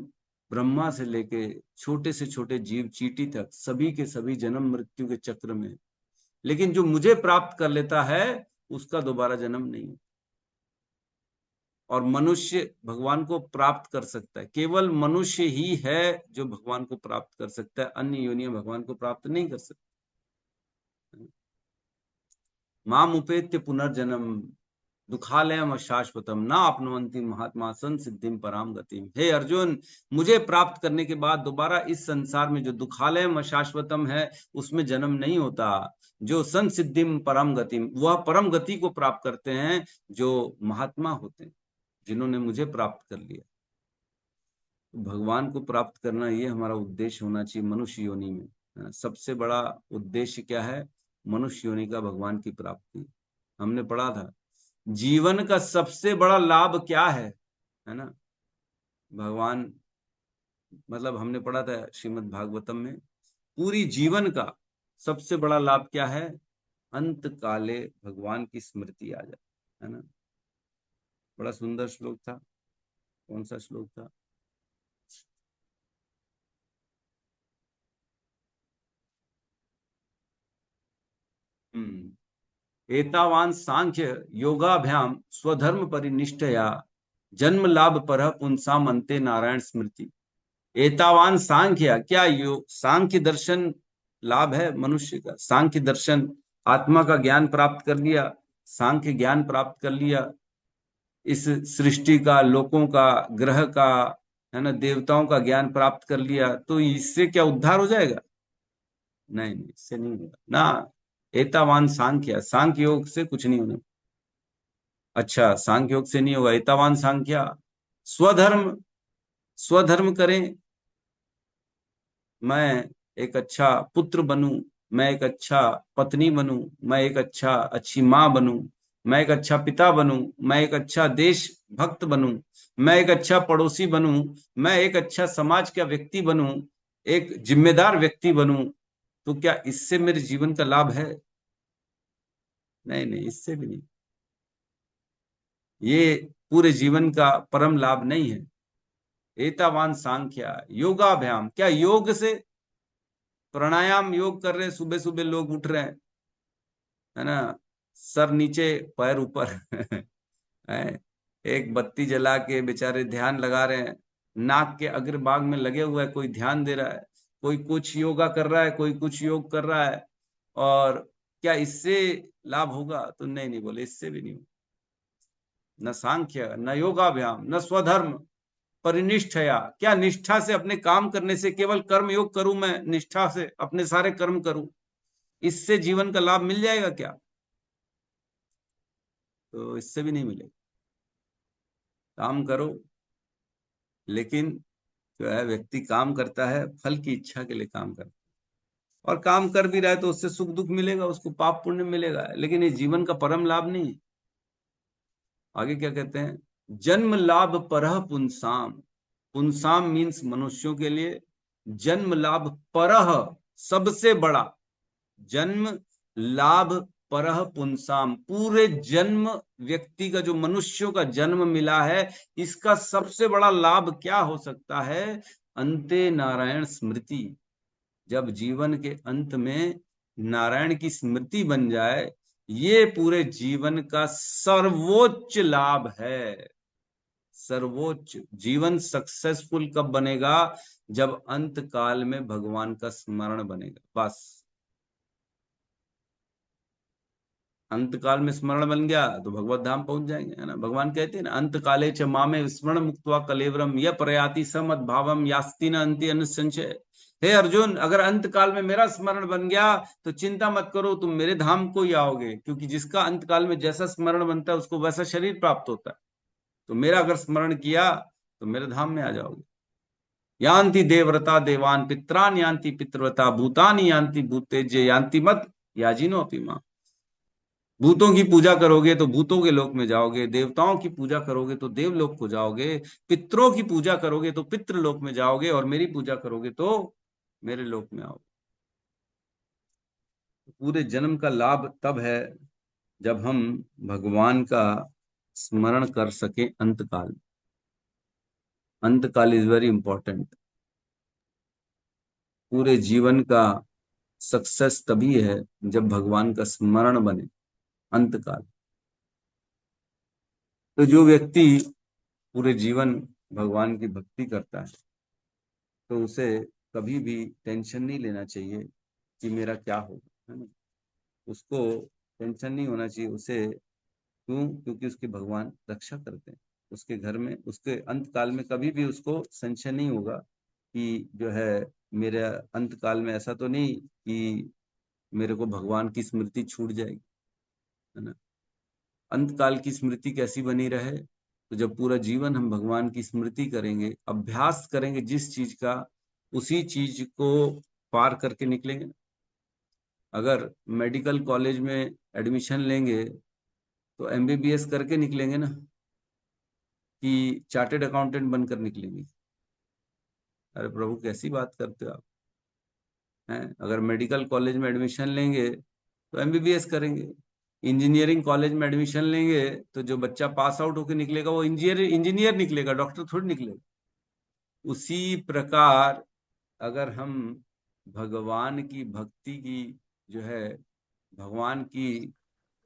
ब्रह्मा से लेके छोटे से छोटे जीव चींटी तक सभी के सभी जन्म मृत्यु के चक्र में, लेकिन जो मुझे प्राप्त कर लेता है उसका दोबारा जन्म नहीं। और मनुष्य भगवान को प्राप्त कर सकता है, केवल मनुष्य ही है जो भगवान को प्राप्त कर सकता है, अन्य योनियां भगवान को प्राप्त नहीं कर सकती। माम उपेत्य पुनर्जन्म दुखालयम अशाश्वतम ना अपनवंती महात्मा संसिद्धिम पराम गतिम। हे अर्जुन, मुझे प्राप्त करने के बाद दोबारा इस संसार में जो दुखालयम अशाश्वतम है उसमें जन्म नहीं होता। जो संसिद्धिम परम गतिम, वह परम गति को प्राप्त करते हैं जो महात्मा होते हैं, जिन्होंने मुझे प्राप्त कर लिया। भगवान को प्राप्त करना ये हमारा उद्देश्य होना चाहिए मनुष्य योनि में। सबसे बड़ा उद्देश्य क्या है? मनुष्य योनि का भगवान की प्राप्ति। हमने पढ़ा था जीवन का सबसे बड़ा लाभ क्या है ना। भगवान मतलब हमने पढ़ा था श्रीमद् भागवतम में, पूरी जीवन का सबसे बड़ा लाभ क्या है? अंत काले भगवान की स्मृति आ जाए, है ना। बड़ा सुंदर श्लोक था। कौन सा श्लोक था? एतावान सांख्य योगाभ्याम स्वधर्म परिनिष्ठया जन्म लाभ पर पुंसाम अंते नारायण स्मृति। एतावान सांख्य, क्या योग सांख्य दर्शन लाभ है मनुष्य का। सांख्य दर्शन, आत्मा का ज्ञान प्राप्त कर लिया, सांख्य ज्ञान प्राप्त कर लिया, इस सृष्टि का, लोकों का, ग्रह का, है ना, देवताओं का ज्ञान प्राप्त कर लिया, तो इससे क्या उद्धार हो जाएगा? नहीं, इससे नहीं होगा ना। एतावान सांख्य, सांख्य योग से कुछ नहीं होने। अच्छा, सांख्य योग से नहीं होगा। एतावान सांख्य, स्वधर्म, स्वधर्म करें। मैं एक अच्छा पुत्र बनूं, मैं एक अच्छा पत्नी बनूं, मैं एक अच्छी माँ बनूं, मैं एक अच्छा पिता बनूं, मैं एक अच्छा देश भक्त बनूं, मैं एक अच्छा पड़ोसी बनूं, मैं एक अच्छा समाज का व्यक्ति बनूं, एक जिम्मेदार व्यक्ति बनूं। तो क्या इससे मेरे जीवन का लाभ है? नहीं नहीं, इससे भी नहीं। ये पूरे जीवन का परम लाभ नहीं है। एतावान सांख्या योगाभ्याम, क्या योग से, प्राणायाम योग कर रहे हैं, सुबह सुबह लोग उठ रहे हैं, है ना, सर नीचे पैर ऊपर है, एक बत्ती जला के बेचारे ध्यान लगा रहे हैं, नाक के अग्रभाग में लगे हुए है, कोई ध्यान दे रहा है, कोई कुछ योगा कर रहा है, कोई कुछ योग कर रहा है। और क्या इससे लाभ होगा? तो नहीं नहीं बोले, इससे भी नहीं। न सांख्य, न योगाभ्याम, न स्वधर्म परिनिष्ठया, क्या निष्ठा से अपने काम करने से, केवल कर्म योग करूं मैं, निष्ठा से अपने सारे कर्म करूं, इससे जीवन का लाभ मिल जाएगा क्या? तो इससे भी नहीं मिलेगा। काम करो, लेकिन जो है व्यक्ति काम करता है फल की इच्छा के लिए काम करता है, और काम कर भी रहा है तो उससे सुख दुख मिलेगा, उसको पाप पुण्य मिलेगा, लेकिन ये जीवन का परम लाभ नहीं है। आगे क्या कहते हैं? जन्म लाभ परह पुंसाम, पुंसाम मीन्स मनुष्यों के लिए, जन्म लाभ परह सबसे बड़ा, जन्म लाभ परह पुंसाम, पूरे जन्म व्यक्ति का, जो मनुष्यों का जन्म मिला है, इसका सबसे बड़ा लाभ क्या हो सकता है? अंते नारायण स्मृति, जब जीवन के अंत में नारायण की स्मृति बन जाए, ये पूरे जीवन का सर्वोच्च लाभ है। सर्वोच्च जीवन सक्सेसफुल कब बनेगा? जब अंत काल में भगवान का स्मरण बनेगा, बस। अंत काल में स्मरण बन गया तो भगवत धाम पहुंच जाएंगे, है ना। भगवान कहते हैं ना, अंत काले च मामे स्मरण मुक्त्वा कलेवरम य प्रयाति समद भावम यास्ति न अंति अनुसंशय। हे अर्जुन, अगर अंत काल में मेरा स्मरण बन गया तो चिंता मत करो, तुम मेरे धाम को ही आओगे, क्योंकि जिसका अंत काल में जैसा स्मरण बनता है उसको वैसा शरीर प्राप्त होता है। तो मेरा अगर स्मरण किया तो मेरे धाम में आ जाओगे। यान्ति देवव्रता देवान पित्रान यान्ति पितृव्रता भूतानि यान्ति भूतेज्य यान्ति मत याजिनो अपि मां। भूतों की पूजा करोगे तो भूतों के लोक में जाओगे, देवताओं की पूजा करोगे तो देवलोक को जाओगे, पितरों की पूजा करोगे तो पितृलोक में जाओगे, और मेरी पूजा करोगे तो मेरे लोक में आओगे। पूरे जन्म का लाभ तब है जब हम भगवान का स्मरण कर सके अंतकाल। अंतकाल इज वेरी इंपॉर्टेंट। पूरे जीवन का सक्सेस तभी है जब भगवान का स्मरण बने अंतकाल। तो जो व्यक्ति पूरे जीवन भगवान की भक्ति करता है तो उसे कभी भी टेंशन नहीं लेना चाहिए कि मेरा क्या होगा, है ना। उसको टेंशन नहीं होना चाहिए उसे। क्यों? क्योंकि उसके भगवान रक्षा करते हैं। उसके घर में उसके अंत काल में कभी भी उसको संशय नहीं होगा कि जो है मेरे अंत काल में ऐसा तो नहीं कि मेरे को भगवान की स्मृति छूट जाएगी, है ना। अंत काल की स्मृति कैसी बनी रहे? तो जब पूरा जीवन हम भगवान की स्मृति करेंगे, अभ्यास करेंगे जिस चीज का, उसी चीज को पार करके निकलेंगे। अगर मेडिकल कॉलेज में एडमिशन लेंगे तो एमबीबीएस करके निकलेंगे ना, कि चार्टेड अकाउंटेंट बनकर निकलेंगे? अरे प्रभु, कैसी बात करते हो आप, हैं? अगर मेडिकल कॉलेज में एडमिशन लेंगे तो एमबीबीएस करेंगे, इंजीनियरिंग कॉलेज में एडमिशन लेंगे तो जो बच्चा पास आउट होकर निकलेगा वो इंजीनियर इंजीनियर निकलेगा, डॉक्टर थोड़ी निकलेगा। उसी प्रकार अगर हम भगवान की भक्ति की जो है, भगवान की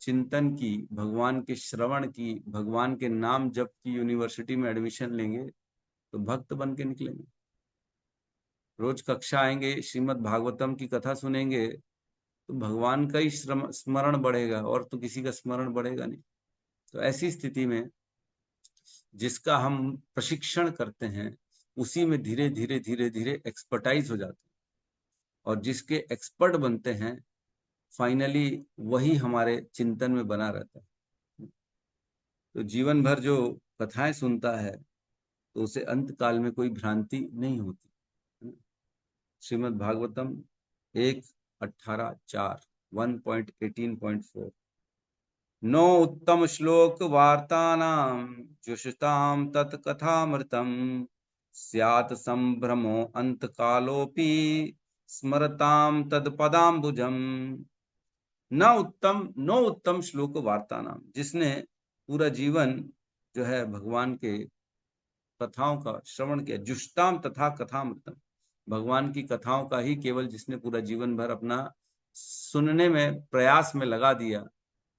चिंतन की, भगवान के श्रवण की, भगवान के नाम जप की यूनिवर्सिटी में एडमिशन लेंगे तो भक्त बन के निकलेंगे। रोज कक्षा आएंगे, श्रीमद् भागवतम की कथा सुनेंगे तो भगवान का ही स्मरण बढ़ेगा, और तो किसी का स्मरण बढ़ेगा नहीं। तो ऐसी स्थिति में जिसका हम प्रशिक्षण करते हैं उसी में धीरे धीरे धीरे धीरे एक्सपर्टाइज हो जाते हैं, और जिसके एक्सपर्ट बनते हैं फाइनली वही हमारे चिंतन में बना रहता है। तो जीवन भर जो कथाएं सुनता है तो उसे अंत काल में कोई भ्रांति नहीं होती। श्रीमद् भागवतम 1:18-4 1.18.4। नो उत्तम श्लोक वार्तानां जुषताम तत्कथामृतम स्यात् संभ्रमो अंत कालोपि स्मरताम तत्पदाम्बुजम। नो उत्तम श्लोक वार्तानाम, जिसने पूरा जीवन जो है भगवान के कथाओं का श्रवण किया, जुष्टाम तथा कथामृतम, भगवान की कथाओं का ही केवल जिसने पूरा जीवन भर अपना सुनने में प्रयास में लगा दिया।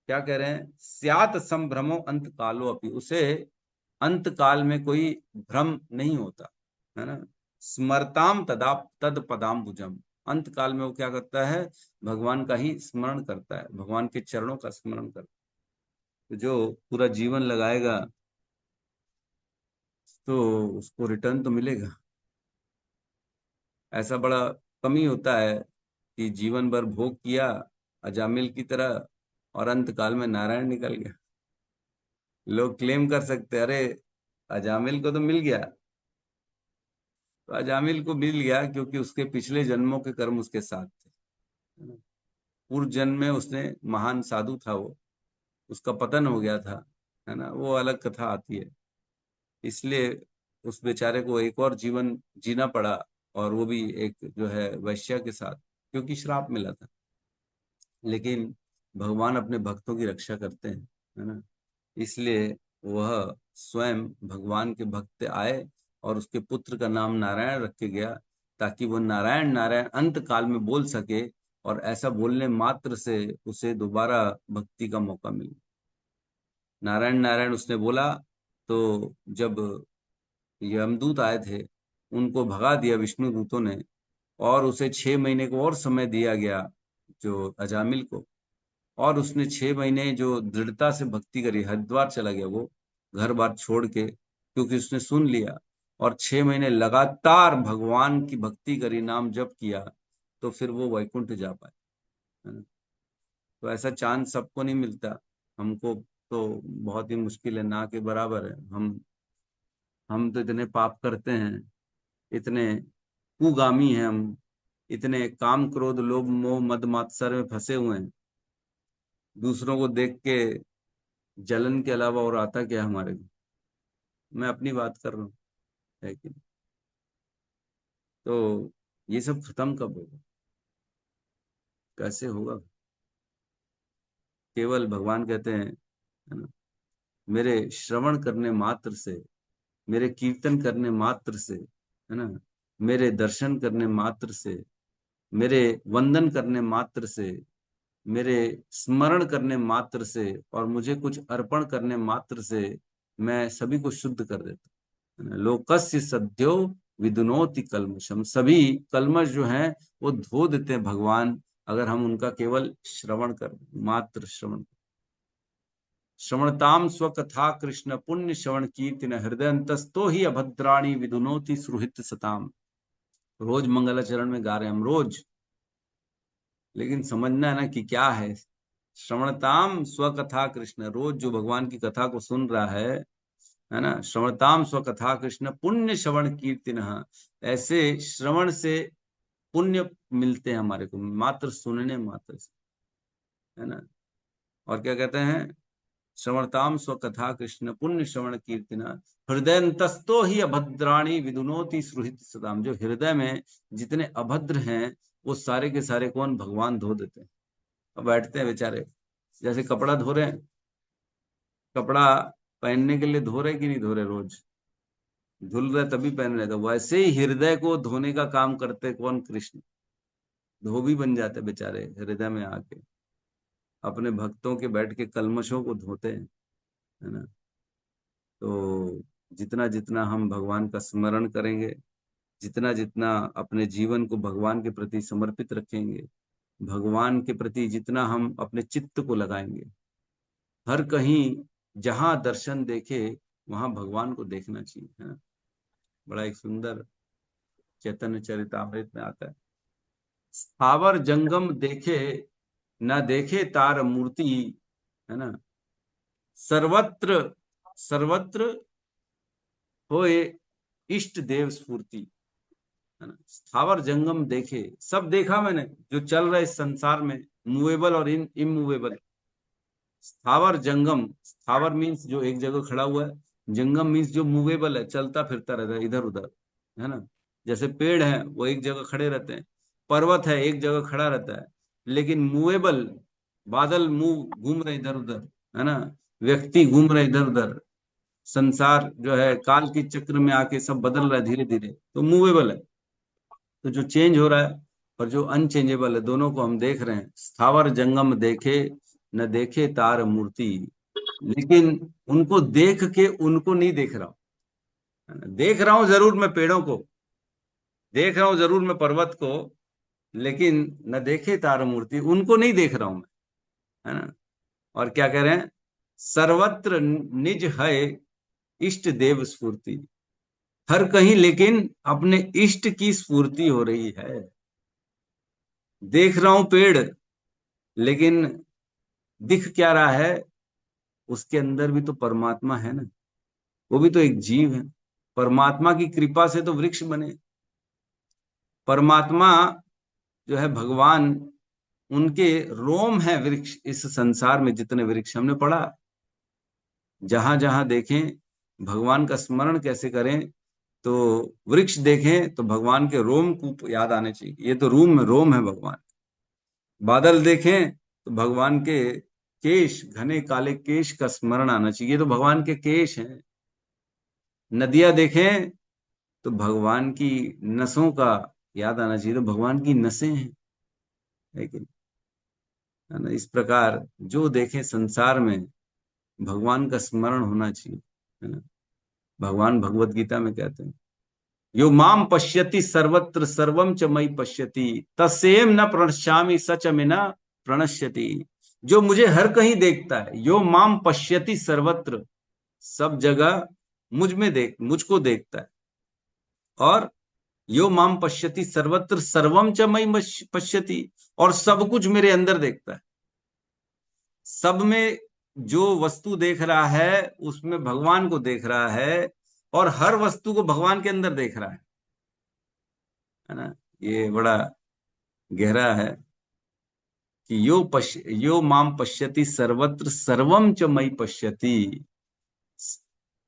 क्या कह रहे हैं? स्यात संभ्रमो अंत कालो अपि, उसे अंत काल में कोई भ्रम नहीं होता, है ना। स्मरताम तदा तद पदाम्बुजम, अंत काल में वो क्या करता है? भगवान का ही स्मरण करता है, भगवान के चरणों का स्मरण करता है। तो जो पूरा जीवन लगाएगा तो उसको रिटर्न तो मिलेगा। ऐसा बड़ा कम ही होता है कि जीवन भर भोग किया अजामिल की तरह और अंत काल में नारायण निकल गया। लोग क्लेम कर सकते हैं, अरे अजामिल को तो मिल गया। तो अजामिल को मिल गया क्योंकि उसके पिछले जन्मों के कर्म उसके साथ थे। पूर्व जन्म में उसने महान साधु था, वो उसका पतन हो गया था, है ना। वो अलग कथा आती है। इसलिए उस बेचारे को एक और जीवन जीना पड़ा, और वो भी एक जो है वैश्या के साथ, क्योंकि श्राप मिला था। लेकिन भगवान अपने भक्तों की रक्षा करते हैं, है ना। इसलिए वह स्वयं भगवान के भक्त आए और उसके पुत्र का नाम नारायण रख के गया, ताकि वो नारायण नारायण अंत काल में बोल सके, और ऐसा बोलने मात्र से उसे दोबारा भक्ति का मौका मिले। नारायण नारायण उसने बोला तो जब यमदूत आए थे उनको भगा दिया विष्णु दूतों ने, और उसे 6 महीने को और समय दिया गया जो अजामिल को। और उसने 6 महीने जो दृढ़ता से भक्ति करी, हरिद्वार चला गया वो घर बार छोड़ के, क्योंकि उसने सुन लिया, और 6 महीने लगातार भगवान की भक्ति करी, नाम जप किया, तो फिर वो वैकुंठ जा पाए, है ना। तो ऐसा चांस सबको नहीं मिलता, हमको तो बहुत ही मुश्किल है, ना के बराबर है। हम तो इतने पाप करते हैं, इतने कुगामी हैं हम, इतने काम क्रोध लोभ मोह मद मात्सर्य में फंसे हुए हैं दूसरों को देख के जलन के अलावा और आता क्या हमारे को? मैं अपनी बात कर रहा हूँ, है कि नहीं? तो ये सब खत्म कब होगा, कैसे होगा? केवल भगवान कहते हैं, है ना, मेरे श्रवण करने मात्र से, मेरे कीर्तन करने मात्र से, है ना, मेरे दर्शन करने मात्र से, मेरे वंदन करने मात्र से, मेरे स्मरण करने मात्र से और मुझे कुछ अर्पण करने मात्र से मैं सभी को शुद्ध कर देता हूं। लोकस्य सद्यो विदुनोति कल्मषम, सभी कल्मश जो हैं वो धो देते हैं भगवान, अगर हम उनका केवल श्रवण कर, मात्र श्रवण। श्रवणताम स्वकथा कृष्ण पुण्य श्रवण कीर्तिन हृदयंतस्तो ही अभद्राणी विदुनोति सुहृत सताम। रोज मंगलाचरण में गा रहे हैं हम रोज, लेकिन समझना है ना कि क्या है। श्रवणताम स्वकथा कृष्ण, रोज जो भगवान की कथा को सुन रहा है ना, श्रवणताम स्वकथा कृष्ण पुण्य श्रवण कीर्तिन, ऐसे श्रवण से पुण्य मिलते हैं हमारे को, मात्र सुनने मात्र से, है ना। और क्या कहते हैं, श्रवणताम स्वकथा कृष्ण पुण्य श्रवण कीर्तिना हृदयंतस्तो ही अभद्राणी विदुनोति सुहृत सदाम। जो हृदय में जितने अभद्र हैं वो सारे के सारे कौन, भगवान धो देते हैं। अब बैठते हैं बेचारे, जैसे कपड़ा धो रहे हैं, कपड़ा पहनने के लिए धो रहे कि नहीं धो रहे, रोज धुल रहे तभी पहन रहे, तो वैसे ही हृदय को धोने का काम करते कौन, कृष्ण। धोबी बन जाते बेचारे, हृदय में आके अपने भक्तों के बैठ के कलमशों को धोते हैं, है ना। तो जितना जितना हम भगवान का स्मरण करेंगे, जितना जितना अपने जीवन को भगवान के प्रति समर्पित रखेंगे, भगवान के प्रति जितना हम अपने चित्त को लगाएंगे, हर कहीं जहां दर्शन देखे वहां भगवान को देखना चाहिए, है ना। बड़ा एक सुंदर चैतन्य चरितामृत में आता है, स्थावर जंगम देखे न देखे तार मूर्ति, है ना, सर्वत्र सर्वत्र होए इष्ट देव स्फूर्ति, है ना। स्थावर जंगम देखे, सब देखा मैंने जो चल रहा है इस संसार में, मूवेबल और इन इमूवेबल। स्थावर जंगम, स्थावर मीन्स जो एक जगह खड़ा हुआ है, जंगम मीन्स जो मूवेबल है, चलता फिरता रहता है इधर उधर, है ना। जैसे पेड़ है वो एक जगह खड़े रहते हैं, पर्वत है एक जगह खड़ा रहता है, लेकिन मूवेबल, बादल मूव, घूम रहे इधर उधर, है ना, व्यक्ति घूम रहे इधर उधर, संसार जो है काल की चक्र में आके सब बदल रहा है धीरे धीरे, तो मूवेबल है। तो जो चेंज हो रहा है और जो अनचेंजेबल है, दोनों को हम देख रहे हैं। स्थावर जंगम देखे न देखे तार मूर्ति, लेकिन उनको देख के उनको नहीं देख रहा हूं। देख रहा हूं जरूर मैं पेड़ों को, देख रहा हूं जरूर मैं पर्वत को, लेकिन न देखे तार मूर्ति, उनको नहीं देख रहा हूं मैं, है ना। और क्या कह रहे हैं, सर्वत्र निज है इष्ट देव स्फूर्ति, हर कहीं लेकिन अपने इष्ट की स्फूर्ति हो रही है। देख रहा हूं पेड़, लेकिन दिख क्या रहा है, उसके अंदर भी तो परमात्मा है ना, वो भी तो एक जीव है। परमात्मा की कृपा से तो वृक्ष बने। परमात्मा जो है भगवान, उनके रोम है वृक्ष। इस संसार में जितने वृक्ष हमने पढ़ा, जहां जहां देखें भगवान का स्मरण कैसे करें, तो वृक्ष देखें तो भगवान के रोम को याद आने चाहिए, ये तो रोम है भगवान। बादल देखें तो भगवान के केश, घने काले केश का स्मरण आना चाहिए, ये तो भगवान के केश हैं। नदियां देखें तो भगवान की नसों का याद आना चाहिए, तो भगवान की नसें हैं, है कि नहीं? है ना। इस प्रकार जो देखें संसार में भगवान का स्मरण होना चाहिए, है ना। भगवान भगवत गीता में कहते हैं, यो माम पश्यति सर्वत्र सर्वम च मयि पश्यति तस्येम न प्रणश्यामि सच में न प्रणश्यति। जो मुझे हर कहीं देखता है, यो माम पश्यति सर्वत्र, सब जगह मुझको देखता है, और यो माम पश्यति सर्वत्र सर्वम च मयि पश्यति, और सब कुछ मेरे अंदर देखता है। सब में जो वस्तु देख रहा है उसमें भगवान को देख रहा है, और हर वस्तु को भगवान के अंदर देख रहा है ना। ये बड़ा गहरा है कि यो माम पश्यति सर्वत्र सर्वम च मयि पश्यति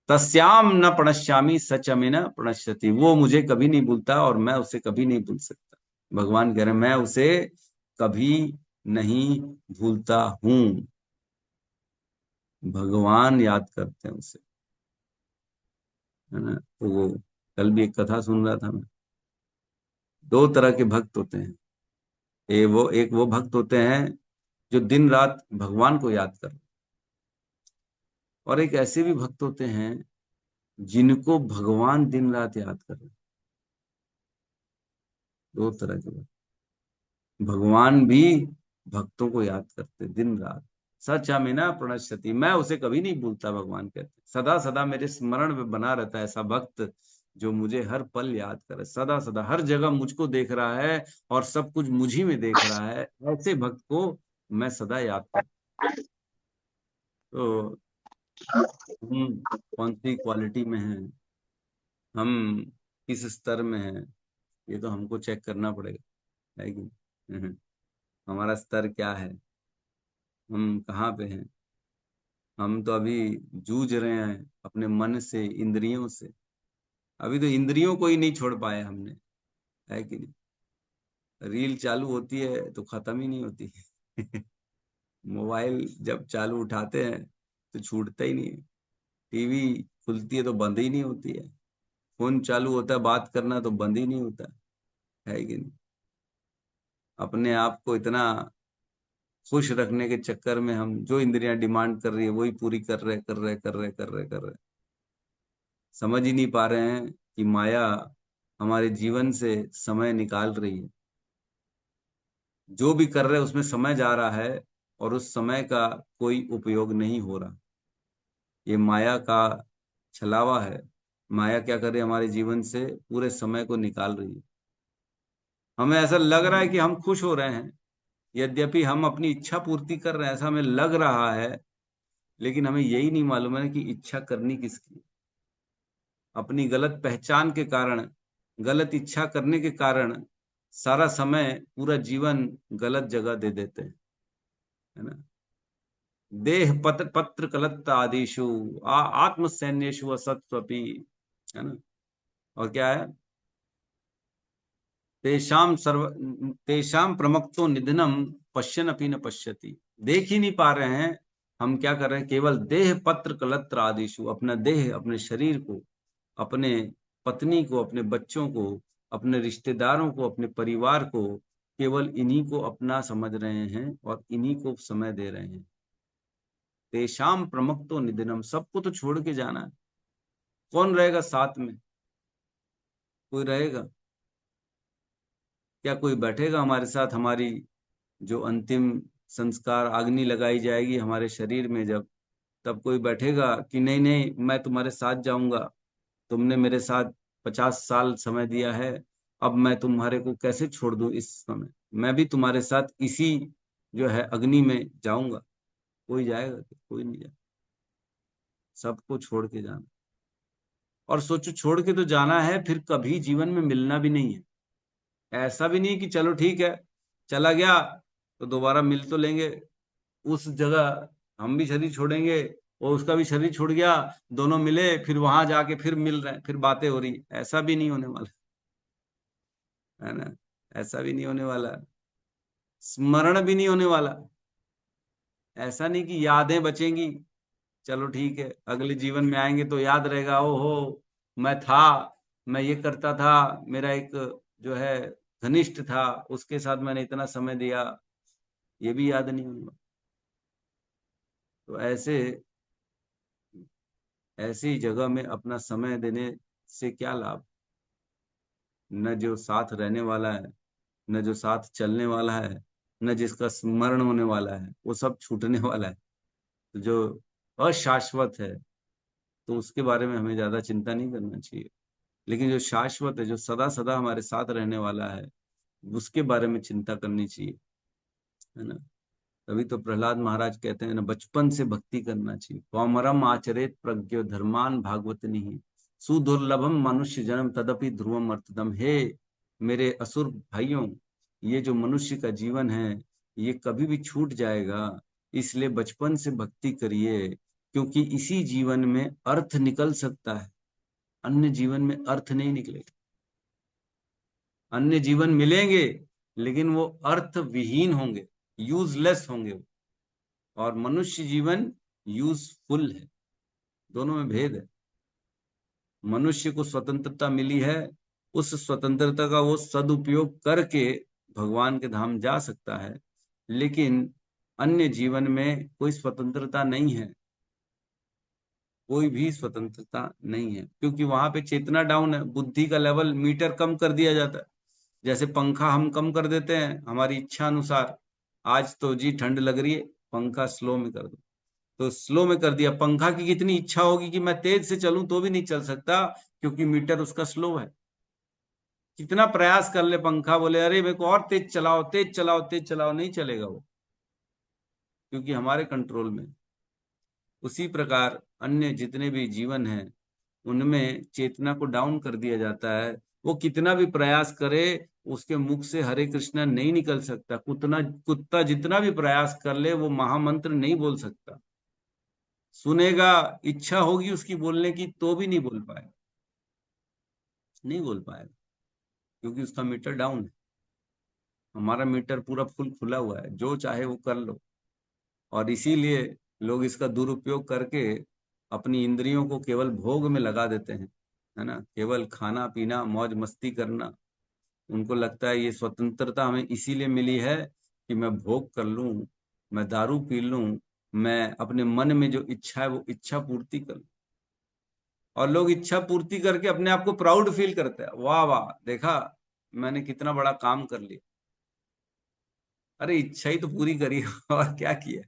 तस्याम न प्रणश्यामि सच में न प्रणश्यति। वो मुझे कभी नहीं भूलता और मैं उसे कभी नहीं भूल सकता। भगवान कह रहे मैं उसे कभी नहीं भूलता हूं। भगवान याद करते हैं उसे, है ना। तो वो कल भी एक कथा सुन रहा था मैं। दो तरह के भक्त होते हैं। एक वो भक्त होते हैं जो दिन रात भगवान को याद कर, और एक ऐसे भी भक्त होते हैं जिनको भगवान दिन रात याद कर रहे हैं। दो तरह के भक्त। भगवान भी भक्तों को याद करते दिन रात। सचा में ना प्रणश्यति, मैं उसे कभी नहीं भूलता। भगवान कहते सदा सदा मेरे स्मरण में बना रहता है ऐसा भक्त जो मुझे हर पल याद करे, सदा सदा हर जगह मुझको देख रहा है और सब कुछ मुझी में देख रहा है। ऐसे भक्त को मैं सदा याद करता। तो हम कौन सी क्वालिटी में हैं, हम किस स्तर में हैं, ये तो हमको चेक करना पड़ेगा, है कि नहीं? हमारा स्तर क्या है, हम कहाँ पे हैं। हम तो अभी जूझ रहे हैं अपने मन से, इंद्रियों से। अभी तो इंद्रियों को ही नहीं छोड़ पाए हमने, है कि नहीं। रील चालू होती है तो खत्म ही नहीं होती। मोबाइल जब चालू उठाते हैं तो छूटता ही नहीं है। टीवी खुलती है तो बंद ही नहीं होती है। फोन चालू होता है बात करना तो बंद ही नहीं होता, है कि नहीं। अपने आप को इतना खुश रखने के चक्कर में हम जो इंद्रियां डिमांड कर रही है वही पूरी कर रहे, समझ ही नहीं पा रहे हैं कि माया हमारे जीवन से समय निकाल रही है। जो भी कर रहे हैं उसमें समय जा रहा है और उस समय का कोई उपयोग नहीं हो रहा। ये माया का छलावा है। माया क्या कर रही है, हमारे जीवन से पूरे समय को निकाल रही है। हमें ऐसा लग रहा है कि हम खुश हो रहे हैं, यद्यपि हम अपनी इच्छा पूर्ति कर रहे हैं, ऐसा हमें लग रहा है। लेकिन हमें यही नहीं मालूम है कि इच्छा करनी किसकी। अपनी गलत पहचान के कारण, गलत इच्छा करने के कारण सारा समय, पूरा जीवन गलत जगह दे देते हैं, है ना। देह पत्र पत्र कलत्त आदिशु आत्म सैन्येषु असत्वपि, है ना। और क्या है, तेषाम प्रमक्तो निधनम पश्यन अपि न पश्यति। देख ही नहीं पा रहे हैं हम क्या कर रहे हैं, केवल देह पत्र कलत्र आदिशु, अपना देह, अपने शरीर को, अपने पत्नी को, अपने बच्चों को, अपने रिश्तेदारों को, अपने परिवार को, केवल इन्हीं को अपना समझ रहे हैं और इन्हीं को समय दे रहे हैं। तेषाम प्रमुक्तो निधनम, सबको तो छोड़ के जाना है। कौन रहेगा साथ में, कोई रहेगा क्या, कोई बैठेगा हमारे साथ। हमारी जो अंतिम संस्कार, अग्नि लगाई जाएगी हमारे शरीर में जब, तब कोई बैठेगा कि नहीं नहीं मैं तुम्हारे साथ जाऊंगा, तुमने मेरे साथ 50 साल समय दिया है, अब मैं तुम्हारे को कैसे छोड़ दूं इस समय, मैं भी तुम्हारे साथ इसी जो है अग्नि में जाऊंगा। कोई जाएगा क्या? कोई नहीं जाएगा। सबको छोड़ के जाना। और सोचो, छोड़ के तो जाना है, फिर कभी जीवन में मिलना भी नहीं है। ऐसा भी नहीं कि चलो ठीक है चला गया तो दोबारा मिल तो लेंगे उस जगह, हम भी शरीर छोड़ेंगे और उसका भी शरीर छूट गया, दोनों मिले फिर वहां जाके फिर मिल रहे हैं, फिर बातें हो रही। ऐसा भी नहीं होने वाला, है ना। ऐसा भी नहीं होने वाला, स्मरण भी नहीं होने वाला। ऐसा नहीं कि यादें बचेंगी, चलो ठीक है अगले जीवन में आएंगे तो याद रहेगा, ओ हो मैं था, मैं ये करता था, मेरा एक जो है घनिष्ठ था, उसके साथ मैंने इतना समय दिया, ये भी याद नहीं होगा। तो ऐसी जगह में अपना समय देने से क्या लाभ। न जो साथ रहने वाला है, न जो साथ चलने वाला है, न जिसका स्मरण होने वाला है, वो सब छूटने वाला है। तो जो अशाश्वत है तो उसके बारे में हमें ज्यादा चिंता नहीं करना चाहिए। लेकिन जो शाश्वत है, जो सदा सदा हमारे साथ रहने वाला है, उसके बारे में चिंता करनी चाहिए, है ना। तभी तो प्रहलाद महाराज कहते हैं ना, बचपन से भक्ति करना चाहिए। कौमरम आचरेत प्रज्ञो धर्मान भागवत नहीं सुदुर्लभम मनुष्य जन्म तदपि ध्रुवम अर्थदम। हे मेरे असुर भाइयों, ये जो मनुष्य का जीवन है ये कभी भी छूट जाएगा। इसलिए बचपन से भक्ति करिए, क्योंकि इसी जीवन में अर्थ निकल सकता है, अन्य जीवन में अर्थ नहीं निकलेगा। अन्य जीवन मिलेंगे लेकिन वो अर्थ विहीन होंगे, यूजलेस होंगे वो। और मनुष्य जीवन यूजफुल है, दोनों में भेद है। मनुष्य को स्वतंत्रता मिली है, उस स्वतंत्रता का वो सदुपयोग करके भगवान के धाम जा सकता है। लेकिन अन्य जीवन में कोई स्वतंत्रता नहीं है, कोई भी स्वतंत्रता नहीं है, क्योंकि वहां पे चेतना डाउन है, बुद्धि का लेवल मीटर कम कर दिया जाता है। जैसे पंखा हम कम कर देते हैं हमारी इच्छा अनुसार, आज तो जी ठंड लग रही है, पंखा स्लो में कर दो, तो स्लो में कर दिया। पंखा की कितनी इच्छा होगी कि मैं तेज से चलूं तो भी नहीं चल सकता, क्योंकि मीटर उसका स्लो है। कितना प्रयास कर ले पंखा, बोले अरे मेरे को और तेज चलाओ, तेज चलाओ, तेज चलाओ, नहीं चलेगा वो, क्योंकि हमारे कंट्रोल में। उसी प्रकार अन्य जितने भी जीवन हैं उनमें चेतना को डाउन कर दिया जाता है। वो कितना भी प्रयास करे, उसके मुख से हरे कृष्णा नहीं निकल सकता। कुत्ता जितना भी प्रयास कर ले वो महामंत्र नहीं बोल सकता। सुनेगा, इच्छा होगी उसकी बोलने की तो भी नहीं बोल पाएगा, नहीं बोल पाएगा, क्योंकि उसका मीटर डाउन है। हमारा मीटर पूरा फुल खुला हुआ है, जो चाहे वो कर लो। और इसीलिए लोग इसका दुरुपयोग करके अपनी इंद्रियों को केवल भोग में लगा देते हैं, है ना, केवल खाना पीना मौज मस्ती करना। उनको लगता है ये स्वतंत्रता हमें इसीलिए मिली है कि मैं भोग कर लूं, मैं दारू पी लूं, मैं अपने मन में जो इच्छा है वो इच्छा पूर्ति कर लूं। और लोग इच्छा पूर्ति करके अपने आप को प्राउड फील करते हैं, वाह वाह देखा मैंने कितना बड़ा काम कर लिया। अरे इच्छा ही तो पूरी करी और क्या किया?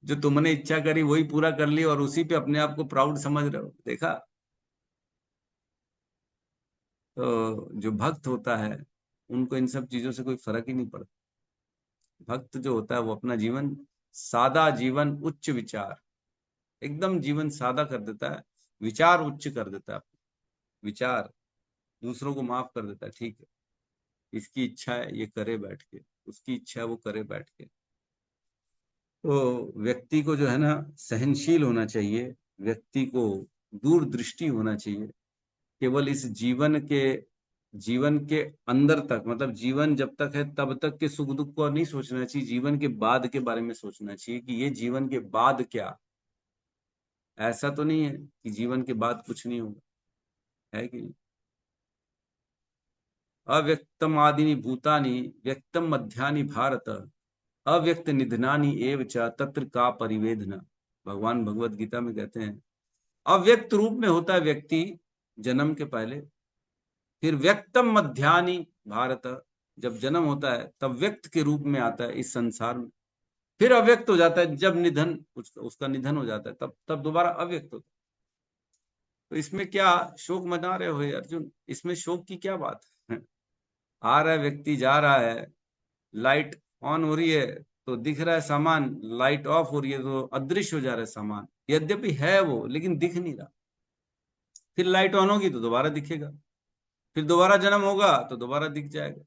जो तुमने इच्छा करी वही पूरा कर ली और उसी पे अपने आप को प्राउड समझ रहे हो, देखा? तो जो भक्त होता है उनको इन सब चीजों से कोई फर्क ही नहीं पड़ता। भक्त जो होता है वो अपना जीवन सादा जीवन, उच्च विचार, एकदम जीवन सादा कर देता है, विचार उच्च कर देता है। विचार दूसरों को माफ कर देता है, ठीक है इसकी इच्छा है ये करे बैठ के, उसकी इच्छा है वो करे बैठ के। तो व्यक्ति को जो है ना सहनशील होना चाहिए, व्यक्ति को दूरदृष्टि होना चाहिए। केवल इस जीवन के अंदर तक, मतलब जीवन जब तक है तब तक के सुख दुख को नहीं सोचना चाहिए, जीवन के बाद के बारे में सोचना चाहिए कि ये जीवन के बाद क्या। ऐसा तो नहीं है कि जीवन के बाद कुछ नहीं होगा, है कि नहीं? अव्यक्तम आदिनी भूतानि व्यक्तम मध्यानि भारत, अव्यक्त निधनानि एव च तत्र का परिवेदना। भगवान भगवत गीता में कहते हैं अव्यक्त रूप में होता है व्यक्ति जन्म के पहले, फिर व्यक्तम मध्यानि भारत, जब जन्म होता है तब व्यक्त के रूप में आता है इस संसार में, फिर अव्यक्त हो जाता है जब निधन, उसका निधन हो जाता है, तब तब दोबारा अव्यक्त होता है। तो इसमें क्या शोक मना रहे हो अर्जुन? इसमें शोक की क्या बात है? आ रहा है व्यक्ति, जा रहा है, लाइट ऑन हो रही है तो दिख रहा है सामान, लाइट ऑफ हो रही है तो अदृश्य हो जा रहा है सामान, यद्यपि है वो लेकिन दिख नहीं रहा। फिर लाइट ऑन होगी तो दोबारा दिखेगा, फिर दोबारा जन्म होगा तो दोबारा दिख जाएगा,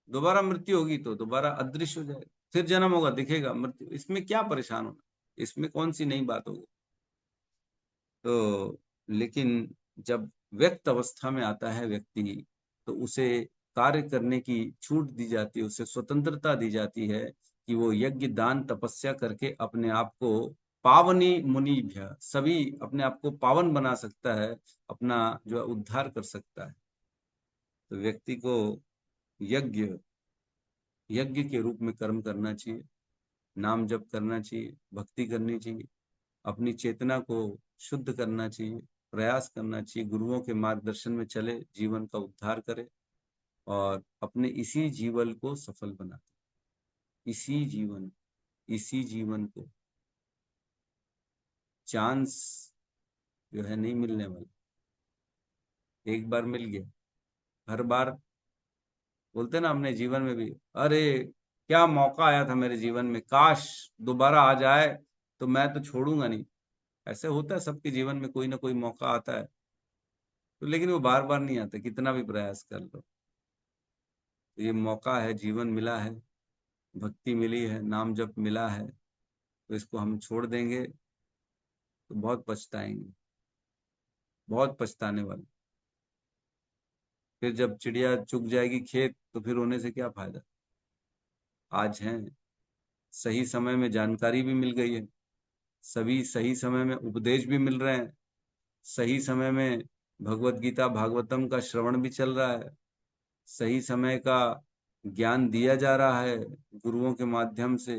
दोबारा मृत्यु होगी तो दोबारा अदृश्य हो जाएगा, फिर जन्म होगा दिखेगा, मृत्यु, इसमें क्या परेशान होना, इसमें कौन सी नई बात होगी? तो लेकिन जब व्यक्त अवस्था में आता है व्यक्ति तो उसे कार्य करने की छूट दी जाती है, उसे स्वतंत्रता दी जाती है कि वो यज्ञ दान तपस्या करके अपने आप को पावनी मुनिभ्य, सभी अपने आप को पावन बना सकता है, अपना जो है उद्धार कर सकता है। तो व्यक्ति को यज्ञ यज्ञ के रूप में कर्म करना चाहिए, नाम जप करना चाहिए, भक्ति करनी चाहिए, अपनी चेतना को शुद्ध करना चाहिए, प्रयास करना चाहिए, गुरुओं के मार्गदर्शन में चले, जीवन का उद्धार करे और अपने इसी जीवन इसी जीवन को चांस जो है नहीं मिलने वाला, एक बार मिल गया, हर बार बोलते ना अपने जीवन में भी, अरे क्या मौका आया था मेरे जीवन में, काश दोबारा आ जाए तो मैं तो छोड़ूंगा नहीं। ऐसे होता है सबके जीवन में, कोई ना कोई मौका आता है तो, लेकिन वो बार बार नहीं आता कितना भी प्रयास कर लो। तो ये मौका है, जीवन मिला है, भक्ति मिली है, नाम जप मिला है, तो इसको हम छोड़ देंगे तो बहुत पछताएंगे, बहुत पछताने वाले। फिर जब चिड़िया चुग जाएगी खेत तो फिर रोने से क्या फायदा। आज है, सही समय में जानकारी भी मिल गई है, सभी सही समय में उपदेश भी मिल रहे हैं, सही समय में भगवत गीता भागवतम का श्रवण भी चल रहा है, सही समय का ज्ञान दिया जा रहा है गुरुओं के माध्यम से,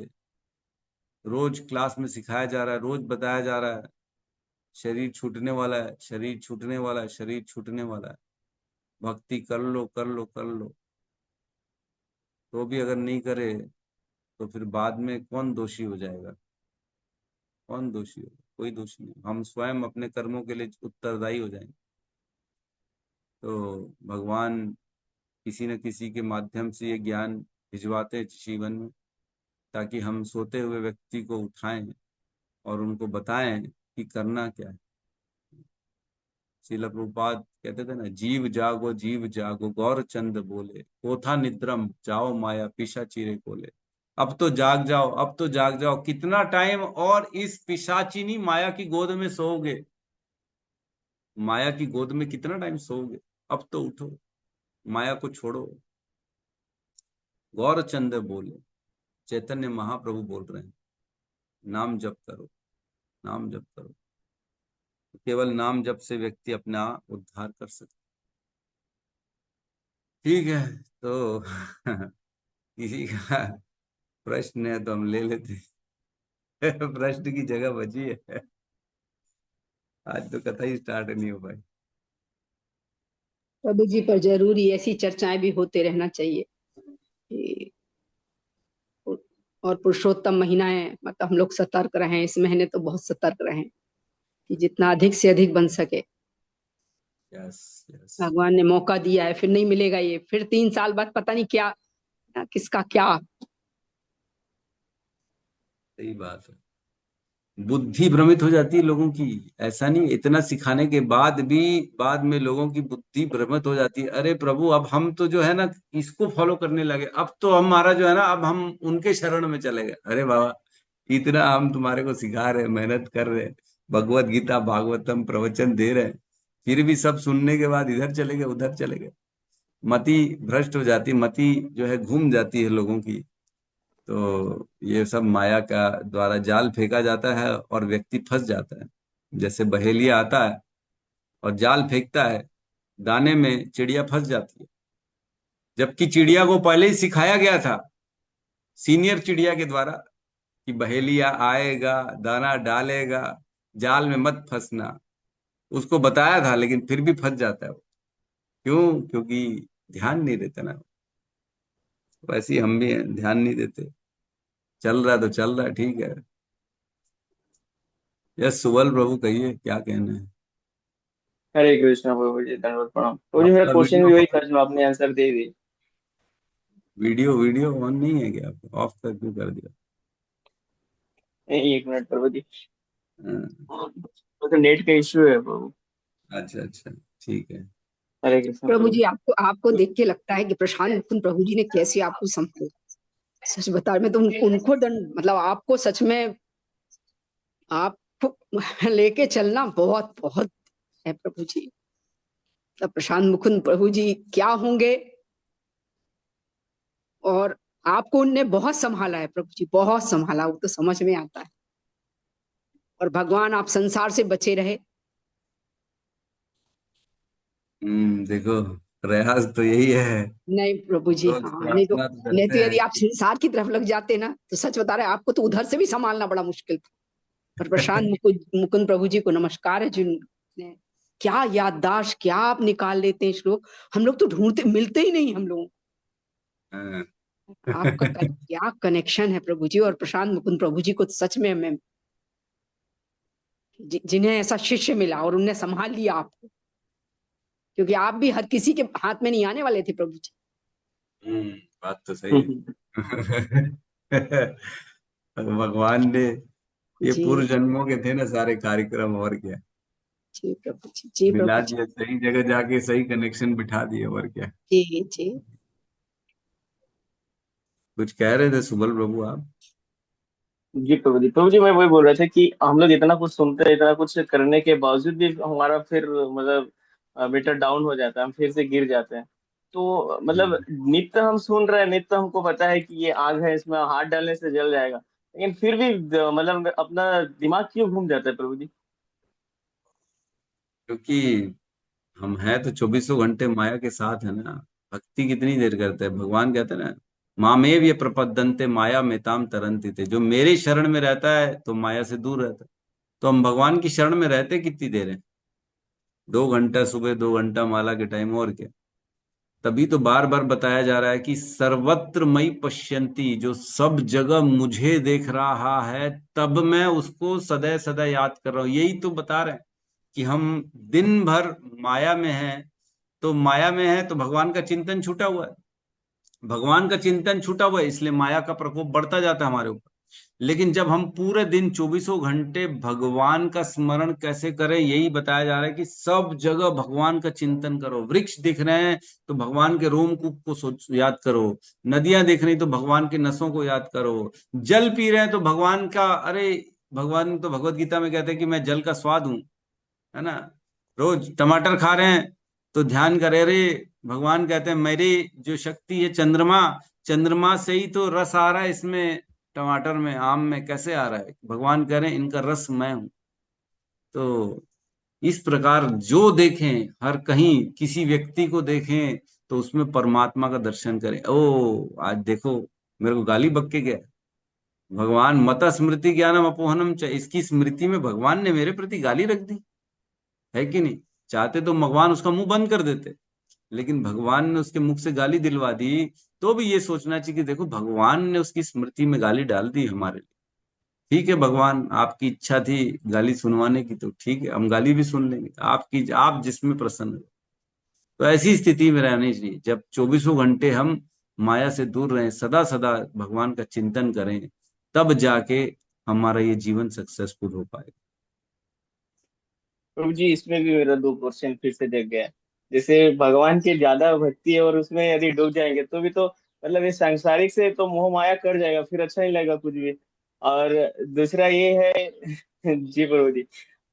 रोज क्लास में सिखाया जा रहा है, रोज बताया जा रहा है शरीर छूटने वाला है, शरीर छूटने वाला है, शरीर छूटने वाला है, भक्ति कर लो कर लो कर लो। तो भी अगर नहीं करे तो फिर बाद में कौन दोषी हो जाएगा, कौन दोषी होगा? कोई दोषी नहीं, हम स्वयं अपने कर्मों के लिए उत्तरदायी हो जाएंगे। तो भगवान किसी न किसी के माध्यम से ये ज्ञान भिजवाते हैं जीवन में, ताकि हम सोते हुए व्यक्ति को उठाएं और उनको बताएं कि करना क्या है। श्रील प्रभुपाद कहते थे ना, जीव जागो गौर चंद बोले, कोथा निद्रम जाओ माया पीछा चीरे कोले। अब तो जाग जाओ, अब तो जाग जाओ, कितना टाइम और इस पिशाचिनी माया की गोद में सोओगे, माया की गोद में कितना टाइम सोओगे। अब तो उठो, माया को छोड़ो। गौरचंद बोले, चैतन्य महाप्रभु बोल रहे हैं, नाम जप करो, नाम जप करो। केवल नाम जप से व्यक्ति अपना उद्धार कर सकता। ठीक है, तो किसी का प्रश्न है तो हम ले लेते हैं। प्रश्न की जगह बची है, आज तो कथा ही स्टार्ट नहीं हो पाई। प्रभु जी, पर जरूरी ऐसी चर्चाएं भी होते रहना चाहिए कि और पुरुषोत्तम महीना है, मतलब हम लोग सतर्क रहें, इस महीने तो बहुत सतर्क रहें कि जितना अधिक से अधिक बन सके। यस यस, भगवान ने मौका दिया है, फिर नहीं मिलेगा ये, फिर 3 साल बाद पता नहीं क्या किसका क्या। सही बात है, बुद्धि भ्रमित हो जाती है लोगों की। ऐसा नहीं, इतना सिखाने के बाद भी बाद में लोगों की बुद्धि भ्रमित हो जाती है। अरे प्रभु, अब हम तो जो है ना इसको फॉलो करने लगे, अब तो हमारा जो है ना अब हम उनके शरण में चले गए। अरे बाबा, इतना हम तुम्हारे को सिखा रहे, मेहनत कर रहे, भगवत गीता भागवतम प्रवचन दे रहे, फिर भी सब सुनने के बाद इधर चले गए उधर चले गए। मति भ्रष्ट हो जाती, मति जो है घूम जाती है लोगों की। तो ये सब माया का द्वारा जाल फेंका जाता है और व्यक्ति फंस जाता है। जैसे बहेलिया आता है और जाल फेंकता है, दाने में चिड़िया फंस जाती है, जबकि चिड़िया को पहले ही सिखाया गया था सीनियर चिड़िया के द्वारा कि बहेलिया आएगा, दाना डालेगा, जाल में मत फंसना। उसको बताया था, लेकिन फिर भी फंस जाता है वो। क्यों? क्योंकि ध्यान नहीं देते ना। वैसे ही हम भी हैं, ध्यान नहीं देते। चल रहा है तो चल रहा है, ठीक है। यस सुबल प्रभु, कहिए क्या कहना है। हरे कृष्णा प्रभु जी, दंडवत प्रणाम प्रभु जी। मेरा आपका क्वेश्चन वीडियो भी वही था जो आपने answer they the. Video video on नहीं है क्या? आपको ऑफ कर क्यों कर दिया? एक मिनट प्रभु जी, हाँ, तो नेट का इश्यू है प्रभु। अच्छा अच्छा, ठीक है। हरे कृष्णा प्रभु प्रभु। जी, आपको आपको देख के लगता है कि प्रशांत मुकुंद प्रभु जी ने कैसे आपको संभाला। सच बता रहे, मैं तो उनको दंड, मतलब आपको सच में आपको लेके चलना बहुत बहुत है प्रभु जी। तब प्रशांत मुकुंद प्रभु जी क्या होंगे, और आपको उनने बहुत संभाला है प्रभु जी, बहुत संभाला, वो तो समझ में आता है। और भगवान आप संसार से बचे रहे। देखो, प्रयास तो यही है, नहीं प्रभु जी, रोज हाँ, नहीं तो प्रार्थना तो नहीं करते तो यदि हैं आप संसार की तरफ लग जाते ना, तो सच बता रहे आपको तो उधर से भी संभालना बड़ा मुश्किल था। पर प्रशांत मुकुंद प्रभु जी को नमस्कार है, जिन्होंने क्या याददाश्त, क्या आप निकाल लेते हैं श्लोक। हम लोग तो ढूंढते, मिलते ही नहीं हम लोग। हाँ। आपका क्या कनेक्शन है प्रभु जी और प्रशांत मुकुंद प्रभु जी को। सच में मैं जिन्हें ऐसा शिष्य मिला और उनने संभाल लिया आपको, क्योंकि आप भी हर किसी के हाथ में नहीं आने वाले थे प्रभु जी। बात तो सही है। भगवान ने ये जी पूर्व जन्मों के थे ना सारे कार्यक्रम, और क्या जी प्रभु जी, जी मिला प्रभु जी, दिया, सही जगह जाके सही कनेक्शन बिठा दिए, और क्या। जी जी। कुछ कह रहे थे सुबल प्रभु आप? जी प्रभु जी, प्रभु जी मैं वही बोल रहा था कि हम लोग इतना कुछ सुनते हैं, इतना कुछ करने के बावजूद भी हमारा फिर मतलब मीटर डाउन हो जाता है, हम फिर से गिर जाते हैं। तो मतलब हम्म। नित्य हम सुन रहे हैं, नित्य हमको पता है कि ये आग है, इसमें हाथ डालने से जल जाएगा, लेकिन फिर भी मतलब अपना दिमाग क्यों घूम जाता है प्रभु जी? क्योंकि हम हैं तो चौबीसों घंटे माया के साथ है ना। भक्ति कितनी देर करते हैं? भगवान कहते हैं ना, मामेव ये प्रपद्यन्ते माया मेताम तरन्ति थे। जो मेरे शरण में रहता है तो माया से दूर रहता है। तो हम भगवान की शरण में रहते कितनी देर है? 2 घंटा सुबह, 2 घंटा माला के टाइम, और क्या। तभी तो बार बार बताया जा रहा है कि सर्वत्र मई पश्यन्ति, जो सब जगह मुझे देख रहा है, तब मैं उसको सदैव सदैव याद कर रहा हूं। यही तो बता रहे हैं कि हम दिन भर माया में हैं। तो माया में है तो भगवान का चिंतन छूटा हुआ है। भगवान का चिंतन छूटा हुआ है, इसलिए माया का प्रकोप बढ़ता जाता है हमारे ऊपर। लेकिन जब हम पूरे दिन चौबीसों घंटे भगवान का स्मरण कैसे करें, यही बताया जा रहा है कि सब जगह भगवान का चिंतन करो। वृक्ष दिख रहे हैं तो भगवान के रोमकूप को याद करो। नदियां दिख रही तो भगवान के नसों को याद करो। जल पी रहे हैं तो भगवान का, अरे भगवान तो भगवत गीता में कहते हैं कि मैं जल का स्वाद हूं, है ना। रोज टमाटर खा रहे हैं तो ध्यान करे, रे भगवान कहते हैं मेरी जो शक्ति है चंद्रमा, चंद्रमा से ही तो रस आ रहा है इसमें, टमाटर में, आम में कैसे आ रहा है? भगवान कह रहे हैं इनका रस मैं हूं। तो इस प्रकार जो देखें, हर कहीं किसी व्यक्ति को देखें तो उसमें परमात्मा का दर्शन करें। ओ आज देखो, मेरे को गाली बक के गया। भगवान मत स्मृति ज्ञानम अपोहनम च, इसकी स्मृति में भगवान ने मेरे प्रति गाली रख दी, है कि नहीं? चाहते तो भगवान उसका मुंह बंद कर देते, लेकिन भगवान ने उसके मुख से गाली दिलवा दी। तो भी ये सोचना चाहिए कि देखो भगवान ने उसकी स्मृति में गाली डाल दी हमारे लिए। ठीक है भगवान, आपकी इच्छा थी गाली सुनवाने की, तो ठीक है, हम गाली भी सुन लेंगे, आपकी, आप जिसमें प्रसन्न हो। तो ऐसी स्थिति में रहनी चाहिए जब चौबीसों घंटे हम माया से दूर रहें, सदा सदा भगवान का चिंतन करें, तब जाके हमारा ये जीवन सक्सेसफुल हो पाएगा। प्रभु जी इसमें भी मेरा दो क्वेश्चन फिर से जग गया है। जैसे भगवान की ज्यादा भक्ति है और उसमें यदि डूब जाएंगे तो भी तो मतलब ये सांसारिक से तो मोह माया कर जाएगा, फिर अच्छा नहीं लगेगा कुछ भी। और दूसरा ये है जी प्रभु जी,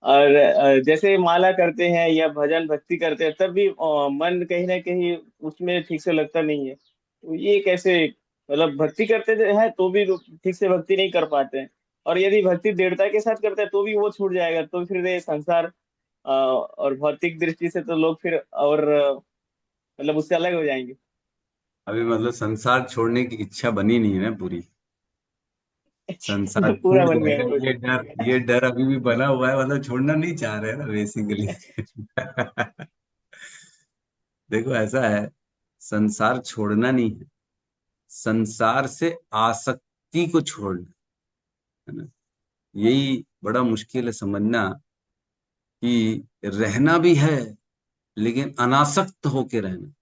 और जैसे माला करते हैं या भजन भक्ति करते हैं तब भी मन कहीं ना कहीं उसमें ठीक से लगता नहीं है। तो ये कैसे, मतलब भक्ति करते हैं तो भी ठीक से भक्ति नहीं कर पाते हैं, और यदि भक्ति दृढ़ता के साथ करते हैं तो भी वो छूट जाएगा, तो फिर ये संसार और भौतिक दृष्टि से तो लोग फिर और मतलब उससे अलग हो जाएंगे। अभी मतलब संसार छोड़ने की इच्छा बनी नहीं है ना पूरी। संसार पूरा छूट बन गया जाएगा, है। ये डर अभी भी बना हुआ है, मतलब छोड़ना नहीं चाह रहे हैं ना बेसिकली। देखो ऐसा है, संसार छोड़ना नहीं है, संसार से आसक्ति को छोड़ना है ना। यही बड़ा मुश्किल है समझना कि रहना भी है लेकिन अनासक्त होके रहना।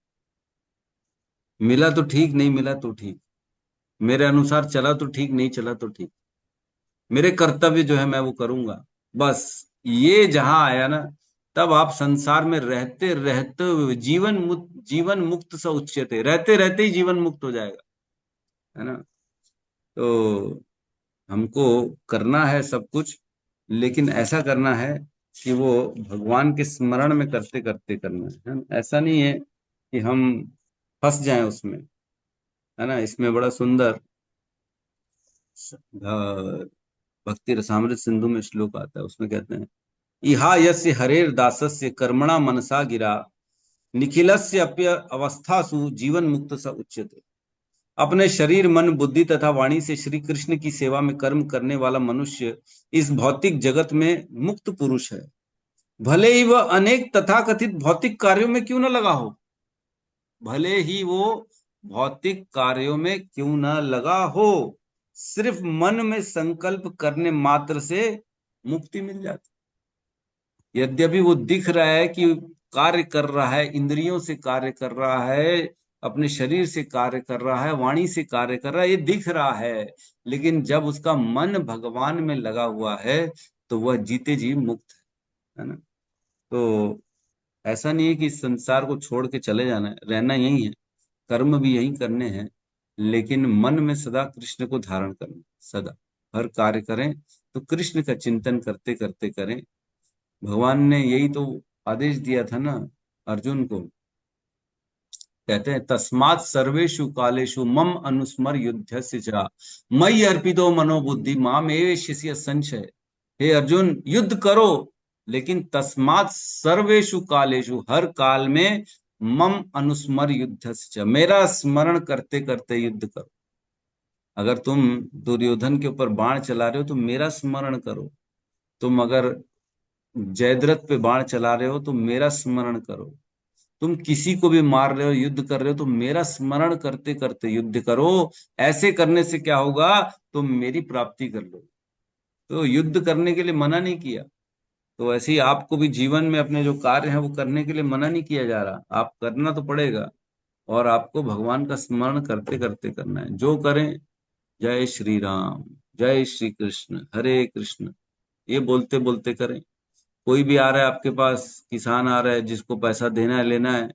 मिला तो ठीक, नहीं मिला तो ठीक, मेरे अनुसार चला तो ठीक, नहीं चला तो ठीक, मेरे कर्तव्य जो है मैं वो करूंगा, बस। ये जहां आया ना, तब आप संसार में रहते रहते हुए जीवन मुक्त स उच्यते, रहते रहते ही जीवन मुक्त हो जाएगा, है ना। तो हमको करना है सब कुछ, लेकिन ऐसा करना है कि वो भगवान के स्मरण में करते करते करना है ना? ऐसा नहीं है कि हम फंस जाएं उसमें, है ना। इसमें बड़ा सुंदर भक्ति रसामृत सिंधु में श्लोक आता है, उसमें कहते हैं, इहा यस्य हरेर दासस्य कर्मणा मनसा गिरा, निखिलस्य अप्य अवस्थासु जीवन मुक्त स उच्यते। अपने शरीर, मन, बुद्धि तथा वाणी से श्री कृष्ण की सेवा में कर्म करने वाला मनुष्य इस भौतिक जगत में मुक्त पुरुष है। भले ही वह अनेक तथाकथित भौतिक कार्यों में क्यों न लगा हो, भले ही वो भौतिक कार्यों में क्यों न लगा हो, सिर्फ मन में संकल्प करने मात्र से मुक्ति मिल जाती। यद्यपि वो दिख रहा है कि कार्य कर रहा है, इंद्रियों से कार्य कर रहा है, अपने शरीर से कार्य कर रहा है, वाणी से कार्य कर रहा है, ये दिख रहा है, लेकिन जब उसका मन भगवान में लगा हुआ है तो वह जीते जी मुक्त है ना। तो ऐसा नहीं है कि इस संसार को छोड़ के चले जाना है, रहना यही है, कर्म भी यही करने हैं, लेकिन मन में सदा कृष्ण को धारण करना। सदा हर कार्य करें तो कृष्ण का चिंतन करते करते करें। भगवान ने यही तो आदेश दिया था ना अर्जुन को। कहते हैं तस्मात् सर्वेषु कालेषु मम अनुस्मर युद्धस्य च मयि अर्पितो मनोबुद्धि माम एवेष्यसि संशय। हे अर्जुन युद्ध करो, लेकिन तस्मात् सर्वेषु कालेषु हर काल में मम अनुस्मर युद्धस्य च मेरा स्मरण करते करते युद्ध करो। अगर तुम दुर्योधन के ऊपर बाण चला रहे हो तो मेरा स्मरण करो। तुम अगर जयद्रथ पे बाण चला रहे हो तो मेरा स्मरण करो। तुम किसी को भी मार रहे हो, युद्ध कर रहे हो, तो मेरा स्मरण करते करते युद्ध करो। ऐसे करने से क्या होगा, तुम मेरी प्राप्ति कर लो। तो युद्ध करने के लिए मना नहीं किया। तो ऐसे ही आपको भी जीवन में अपने जो कार्य है वो करने के लिए मना नहीं किया जा रहा, आप करना तो पड़ेगा। और आपको भगवान का स्मरण करते करते करना है। जो करें जय श्री राम, जय श्री कृष्ण, हरे कृष्ण, ये बोलते बोलते करें। कोई भी आ रहा है आपके पास, किसान आ रहा है जिसको पैसा देना है लेना है,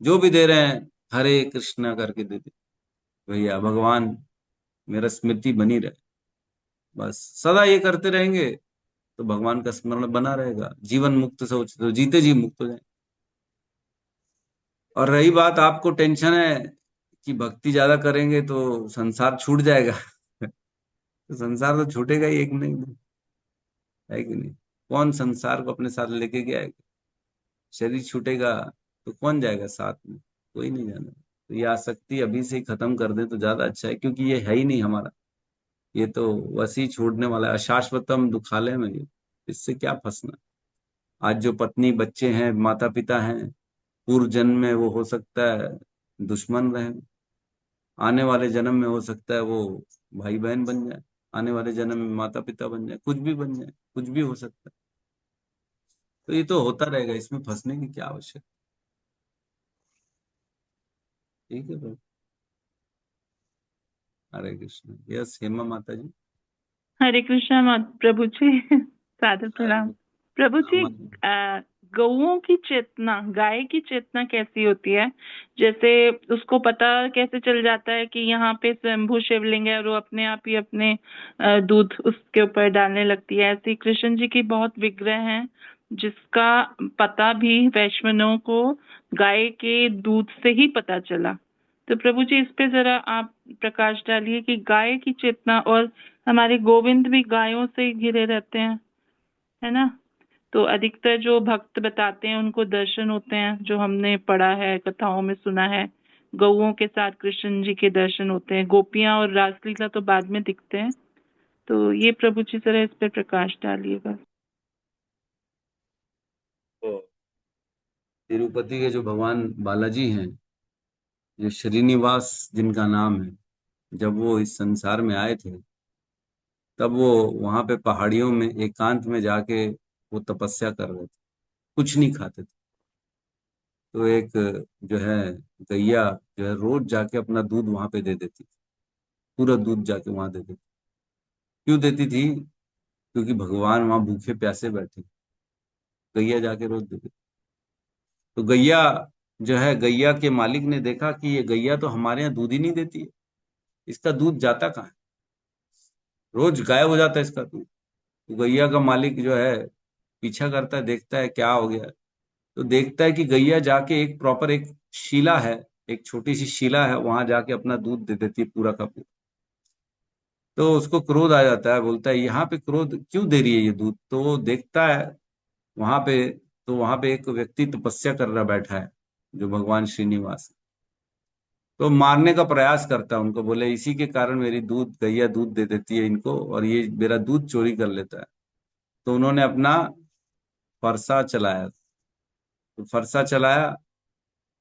जो भी दे रहे हैं हरे कृष्णा करके दे दे। भैया भगवान मेरा स्मृति बनी रहे, बस सदा ये करते रहेंगे तो भगवान का स्मरण बना रहेगा। जीवन मुक्त सोच तो जीते जी मुक्त हो जाए। और रही बात आपको टेंशन है कि भक्ति ज्यादा करेंगे तो संसार छूट जाएगा तो संसार तो छूटेगा ही एक नहीं, है कि नहीं। कौन संसार को अपने साथ लेके गया है। शरीर छूटेगा तो कौन जाएगा साथ में, कोई नहीं जाना। तो ये आसक्ति अभी से ही खत्म कर दे तो ज्यादा अच्छा है, क्योंकि ये है ही नहीं हमारा। ये तो वैसे ही छोड़ने वाला है, अशाश्वतम दुखालय में ये, इससे क्या फंसना। आज जो पत्नी बच्चे हैं माता पिता हैं, पूर्व जन्म में वो हो सकता है दुश्मन रहे, आने वाले जन्म में हो सकता है वो भाई बहन बन जाए, आने वाले जन्म में माता पिता बन जाए, कुछ भी बन जाए, कुछ भी हो सकता है। तो ये तो होता रहेगा, इसमें फंसने की क्या आवश्यकता। ठीक है भाई। हरे कृष्ण। यस हेमा माता जी। हरे कृष्णा प्रभु जी। सादर प्रणाम प्रभु जी। गौओं की चेतना, गाय की चेतना कैसी होती है? जैसे उसको पता कैसे चल जाता है कि यहाँ पे स्वयंभू शिवलिंग है और वो अपने आप ही अपने दूध उसके ऊपर डालने लगती है। ऐसे कृष्ण जी की बहुत विग्रह हैं जिसका पता भी वैष्णवों को गाय के दूध से ही पता चला। तो प्रभु जी इस पे जरा आप प्रकाश डालिए कि गाय की चेतना, और हमारे गोविंद भी गायों से घिरे रहते हैं, है ना। तो अधिकतर जो भक्त बताते हैं उनको दर्शन होते हैं, जो हमने पढ़ा है कथाओं में सुना है, गौओं के साथ कृष्ण जी के दर्शन होते हैं। गोपियां और रासलीला तो बाद में दिखते हैं। तो ये प्रभु जी जरा इस पे प्रकाश डालिएगा। तो तिरुपति के जो भगवान बालाजी हैं, जो श्रीनिवास जिनका नाम है, जब वो इस संसार में आए थे तब वो वहां पे पहाड़ियों में एकांत में जाके वो तपस्या कर रहे थे, कुछ नहीं खाते थे। तो एक जो है गैया जो है रोज जाके अपना दूध वहां पे दे देती थी, पूरा दूध जाके वहां दे देती। क्यों देती थी? क्योंकि भगवान वहां भूखे प्यासे बैठे, गैया जाके रोज दे देती। तो गैया जो है, गैया के मालिक ने देखा कि ये गैया तो हमारे यहाँ दूध ही नहीं देती है, इसका दूध जाता कहाँ है, रोज गायब हो जाता है इसका दूध। तो गैया का मालिक जो है पीछा करता है, देखता है क्या हो गया। तो देखता है कि गैया जाके एक प्रॉपर एक शिला है, एक छोटी सी शिला है, वहां जाके अपना दूध दे देती है पूरा का पूरा। तो उसको क्रोध आ जाता है, बोलता है यहाँ पे क्रोध क्यों दे रही है ये दूध। तो वो देखता है वहां पे, तो वहां पे एक व्यक्ति तपस्या कर रहा बैठा है जो भगवान श्रीनिवास। तो मारने का प्रयास करता है उनको, बोले इसी के कारण मेरी दूध गैया दूध दे देती है इनको और ये मेरा दूध चोरी कर लेता है। तो उन्होंने अपना फरसा चलाया। तो फरसा चलाया,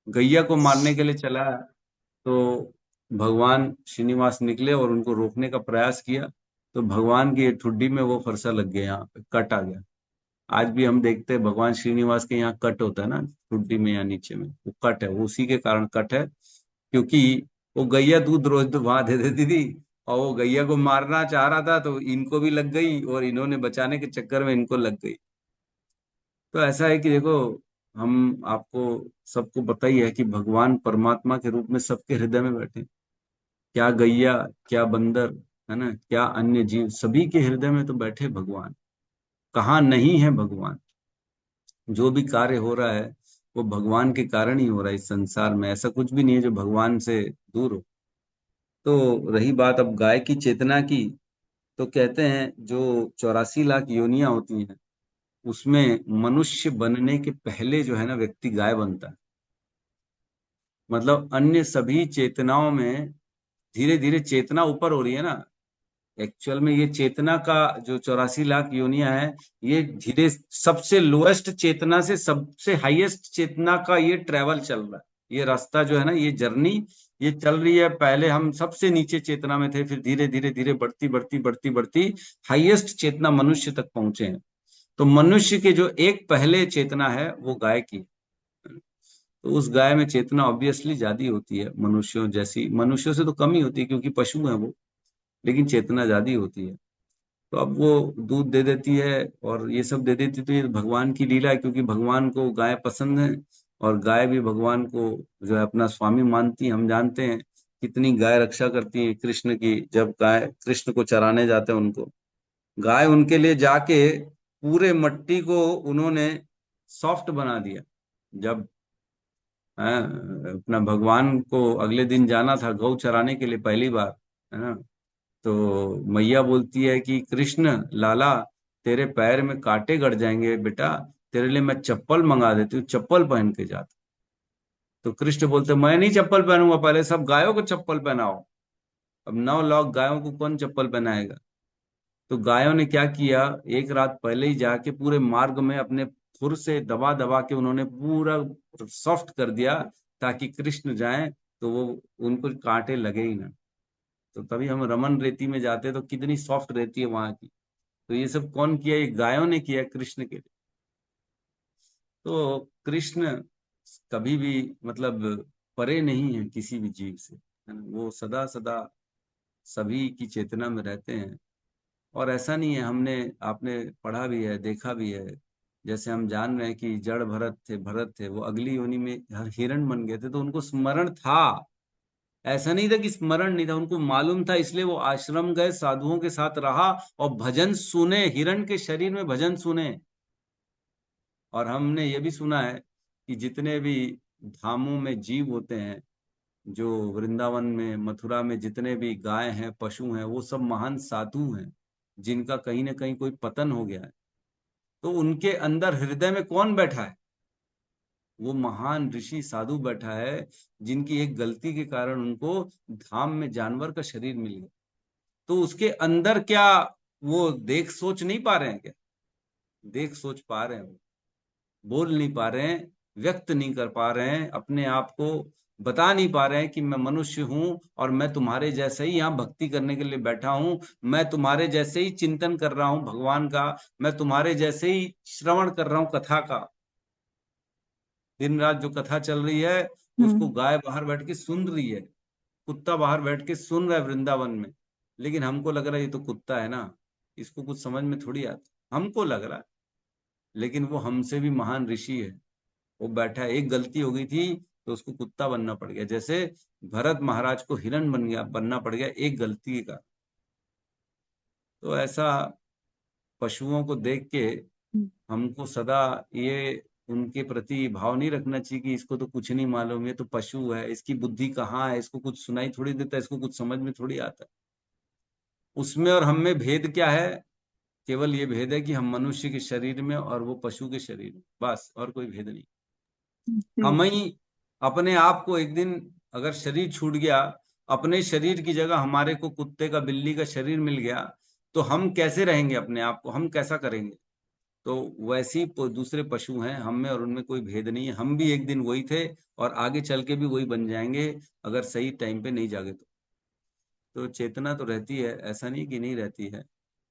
गैया को मारने के लिए चलाया। तो भगवान श्रीनिवास निकले और उनको रोकने का प्रयास किया। तो भगवान की ठुड्डी में वो फरसा लग गया, यहाँ पे कट आ गया। आज भी हम देखते हैं भगवान श्रीनिवास के यहाँ कट होता है ना, ठुड्डी में या नीचे में, वो कट है, वो उसी के कारण कट है। क्योंकि वो गैया दूध रोज तो वहां दे देती थी और वो गैया को मारना चाह रहा था, तो इनको भी लग गई और इन्होंने बचाने के चक्कर में इनको लग गई। तो ऐसा है कि देखो, हम आपको सबको पता ही है कि भगवान परमात्मा के रूप में सबके हृदय में बैठे हैं। क्या गैया, क्या बंदर, है ना, क्या अन्य जीव, सभी के हृदय में तो बैठे भगवान। कहाँ नहीं है भगवान? जो भी कार्य हो रहा है वो भगवान के कारण ही हो रहा है। इस संसार में ऐसा कुछ भी नहीं है जो भगवान से दूर हो। तो रही बात अब गाय की चेतना की, तो कहते हैं जो 84 लाख योनियां होती हैं उसमें मनुष्य बनने के पहले जो है ना व्यक्ति गाय बनता है। मतलब अन्य सभी चेतनाओं में धीरे धीरे चेतना ऊपर हो रही है ना। एक्चुअल में ये चेतना का जो 84 लाख योनियां है, ये धीरे सबसे लोएस्ट चेतना से सबसे हाईएस्ट चेतना का ये ट्रेवल चल रहा है। ये रास्ता जो है ना, ये जर्नी ये चल रही है। पहले हम सबसे नीचे चेतना में थे, फिर धीरे धीरे धीरे बढ़ती बढ़ती बढ़ती बढ़ती हाईएस्ट चेतना मनुष्य तक पहुंचे हैं। तो मनुष्य के जो एक पहले चेतना है वो गाय की। तो उस गाय में चेतना ऑब्वियसली ज्यादा होती है मनुष्यों जैसी। मनुष्यों से तो कम ही होती है क्योंकि पशु है वो, लेकिन चेतना ज्यादा होती है। तो अब वो दूध दे देती है और ये सब दे देती है, तो ये भगवान की लीला है क्योंकि भगवान को गाय पसंद है। और गाय भी भगवान को जो है अपना स्वामी मानती है। हम जानते हैं कितनी गाय रक्षा करती है कृष्ण की। जब गाय कृष्ण को चराने जाते हैं उनको, गाय उनके लिए जाके पूरे मट्टी को उन्होंने सॉफ्ट बना दिया। जब अपना भगवान को अगले दिन जाना था गौ चराने के लिए पहली बार, है ना, तो मैया बोलती है कि कृष्ण लाला, तेरे पैर में कांटे गड़ जाएंगे बेटा, तेरे लिए मैं चप्पल मंगा देती हूँ, चप्पल पहन के जाता। तो कृष्ण बोलते मैं नहीं चप्पल पहनूंगा, पहले सब गायों को चप्पल पहनाओ। अब 9 लाख गायों को कौन चप्पल पहनाएगा? तो गायों ने क्या किया, एक रात पहले ही जाके पूरे मार्ग में अपने खुर से दबा दबा के उन्होंने पूरा सॉफ्ट कर दिया ताकि कृष्ण जाएं तो वो उनको कांटे लगे ही ना। तो तभी हम रमन रेती में जाते हैं तो कितनी सॉफ्ट रहती है वहां की। तो ये सब कौन किया? ये गायों ने किया कृष्ण के लिए। तो कृष्ण कभी भी मतलब परे नहीं है किसी भी जीव से, है ना। वो सदा सदा सभी की चेतना में रहते हैं। और ऐसा नहीं है, हमने आपने पढ़ा भी है देखा भी है। जैसे हम जान रहे हैं कि जड़ भरत थे वो अगली योनि में हिरण बन गए थे, तो उनको स्मरण था। ऐसा नहीं था कि स्मरण नहीं था, उनको मालूम था, इसलिए वो आश्रम गए, साधुओं के साथ रहा और भजन सुने, हिरण के शरीर में भजन सुने। और हमने ये भी सुना है कि जितने भी धामों में जीव होते हैं, जो वृंदावन में मथुरा में जितने भी गाय हैं पशु हैं, वो सब महान साधु हैं जिनका कहीं ना कहीं कोई पतन हो गया है। तो उनके अंदर हृदय में कौन बैठा है? वो महान ऋषि साधु बैठा है जिनकी एक गलती के कारण उनको धाम में जानवर का शरीर मिल गया। तो उसके अंदर क्या वो देख सोच नहीं पा रहे हैं क्या? देख सोच पा रहे हैं, वो बोल नहीं पा रहे हैं, व्यक्त नहीं कर पा रहे हैं, अपने आप को बता नहीं पा रहे हैं कि मैं मनुष्य हूं और मैं तुम्हारे जैसे ही यहाँ भक्ति करने के लिए बैठा हूं, मैं तुम्हारे जैसे ही चिंतन कर रहा हूं भगवान का, मैं तुम्हारे जैसे ही श्रवण कर रहा हूं कथा का। दिन रात जो कथा चल रही है उसको गाय बाहर बैठ के सुन रही है, कुत्ता बाहर बैठ के सुन रहा है वृंदावन में। लेकिन हमको लग रहा है ये तो कुत्ता है ना, इसको कुछ समझ में थोड़ी आता, हमको लग रहा है। लेकिन वो हमसे भी महान ऋषि है, वो बैठा है। एक गलती हो गई थी तो उसको कुत्ता बनना पड़ गया, जैसे भरत महाराज को हिरण बनना पड़ गया एक गलती का। तो ऐसा पशुओं को देख के हमको सदा ये उनके प्रति भाव नहीं रखना चाहिए कि इसको तो कुछ नहीं मालूम, ये तो पशु है, इसकी बुद्धि कहाँ है, इसको कुछ सुनाई थोड़ी देता है, इसको कुछ समझ में थोड़ी आता है। उसमें और हम में भेद क्या है? केवल ये भेद है कि हम मनुष्य के शरीर में और वो पशु के शरीर में, बस, और कोई भेद नहीं। हम ही अपने आप को एक दिन अगर शरीर छूट गया, अपने शरीर की जगह हमारे को कुत्ते का बिल्ली का शरीर मिल गया, तो हम कैसे रहेंगे? अपने आप को हम कैसा करेंगे? तो वैसे ही दूसरे पशु हैं, हम में और उनमें कोई भेद नहीं है। हम भी एक दिन वही थे और आगे चल के भी वही बन जाएंगे अगर सही टाइम पे नहीं जागे तो चेतना तो रहती है, ऐसा नहीं कि नहीं रहती है।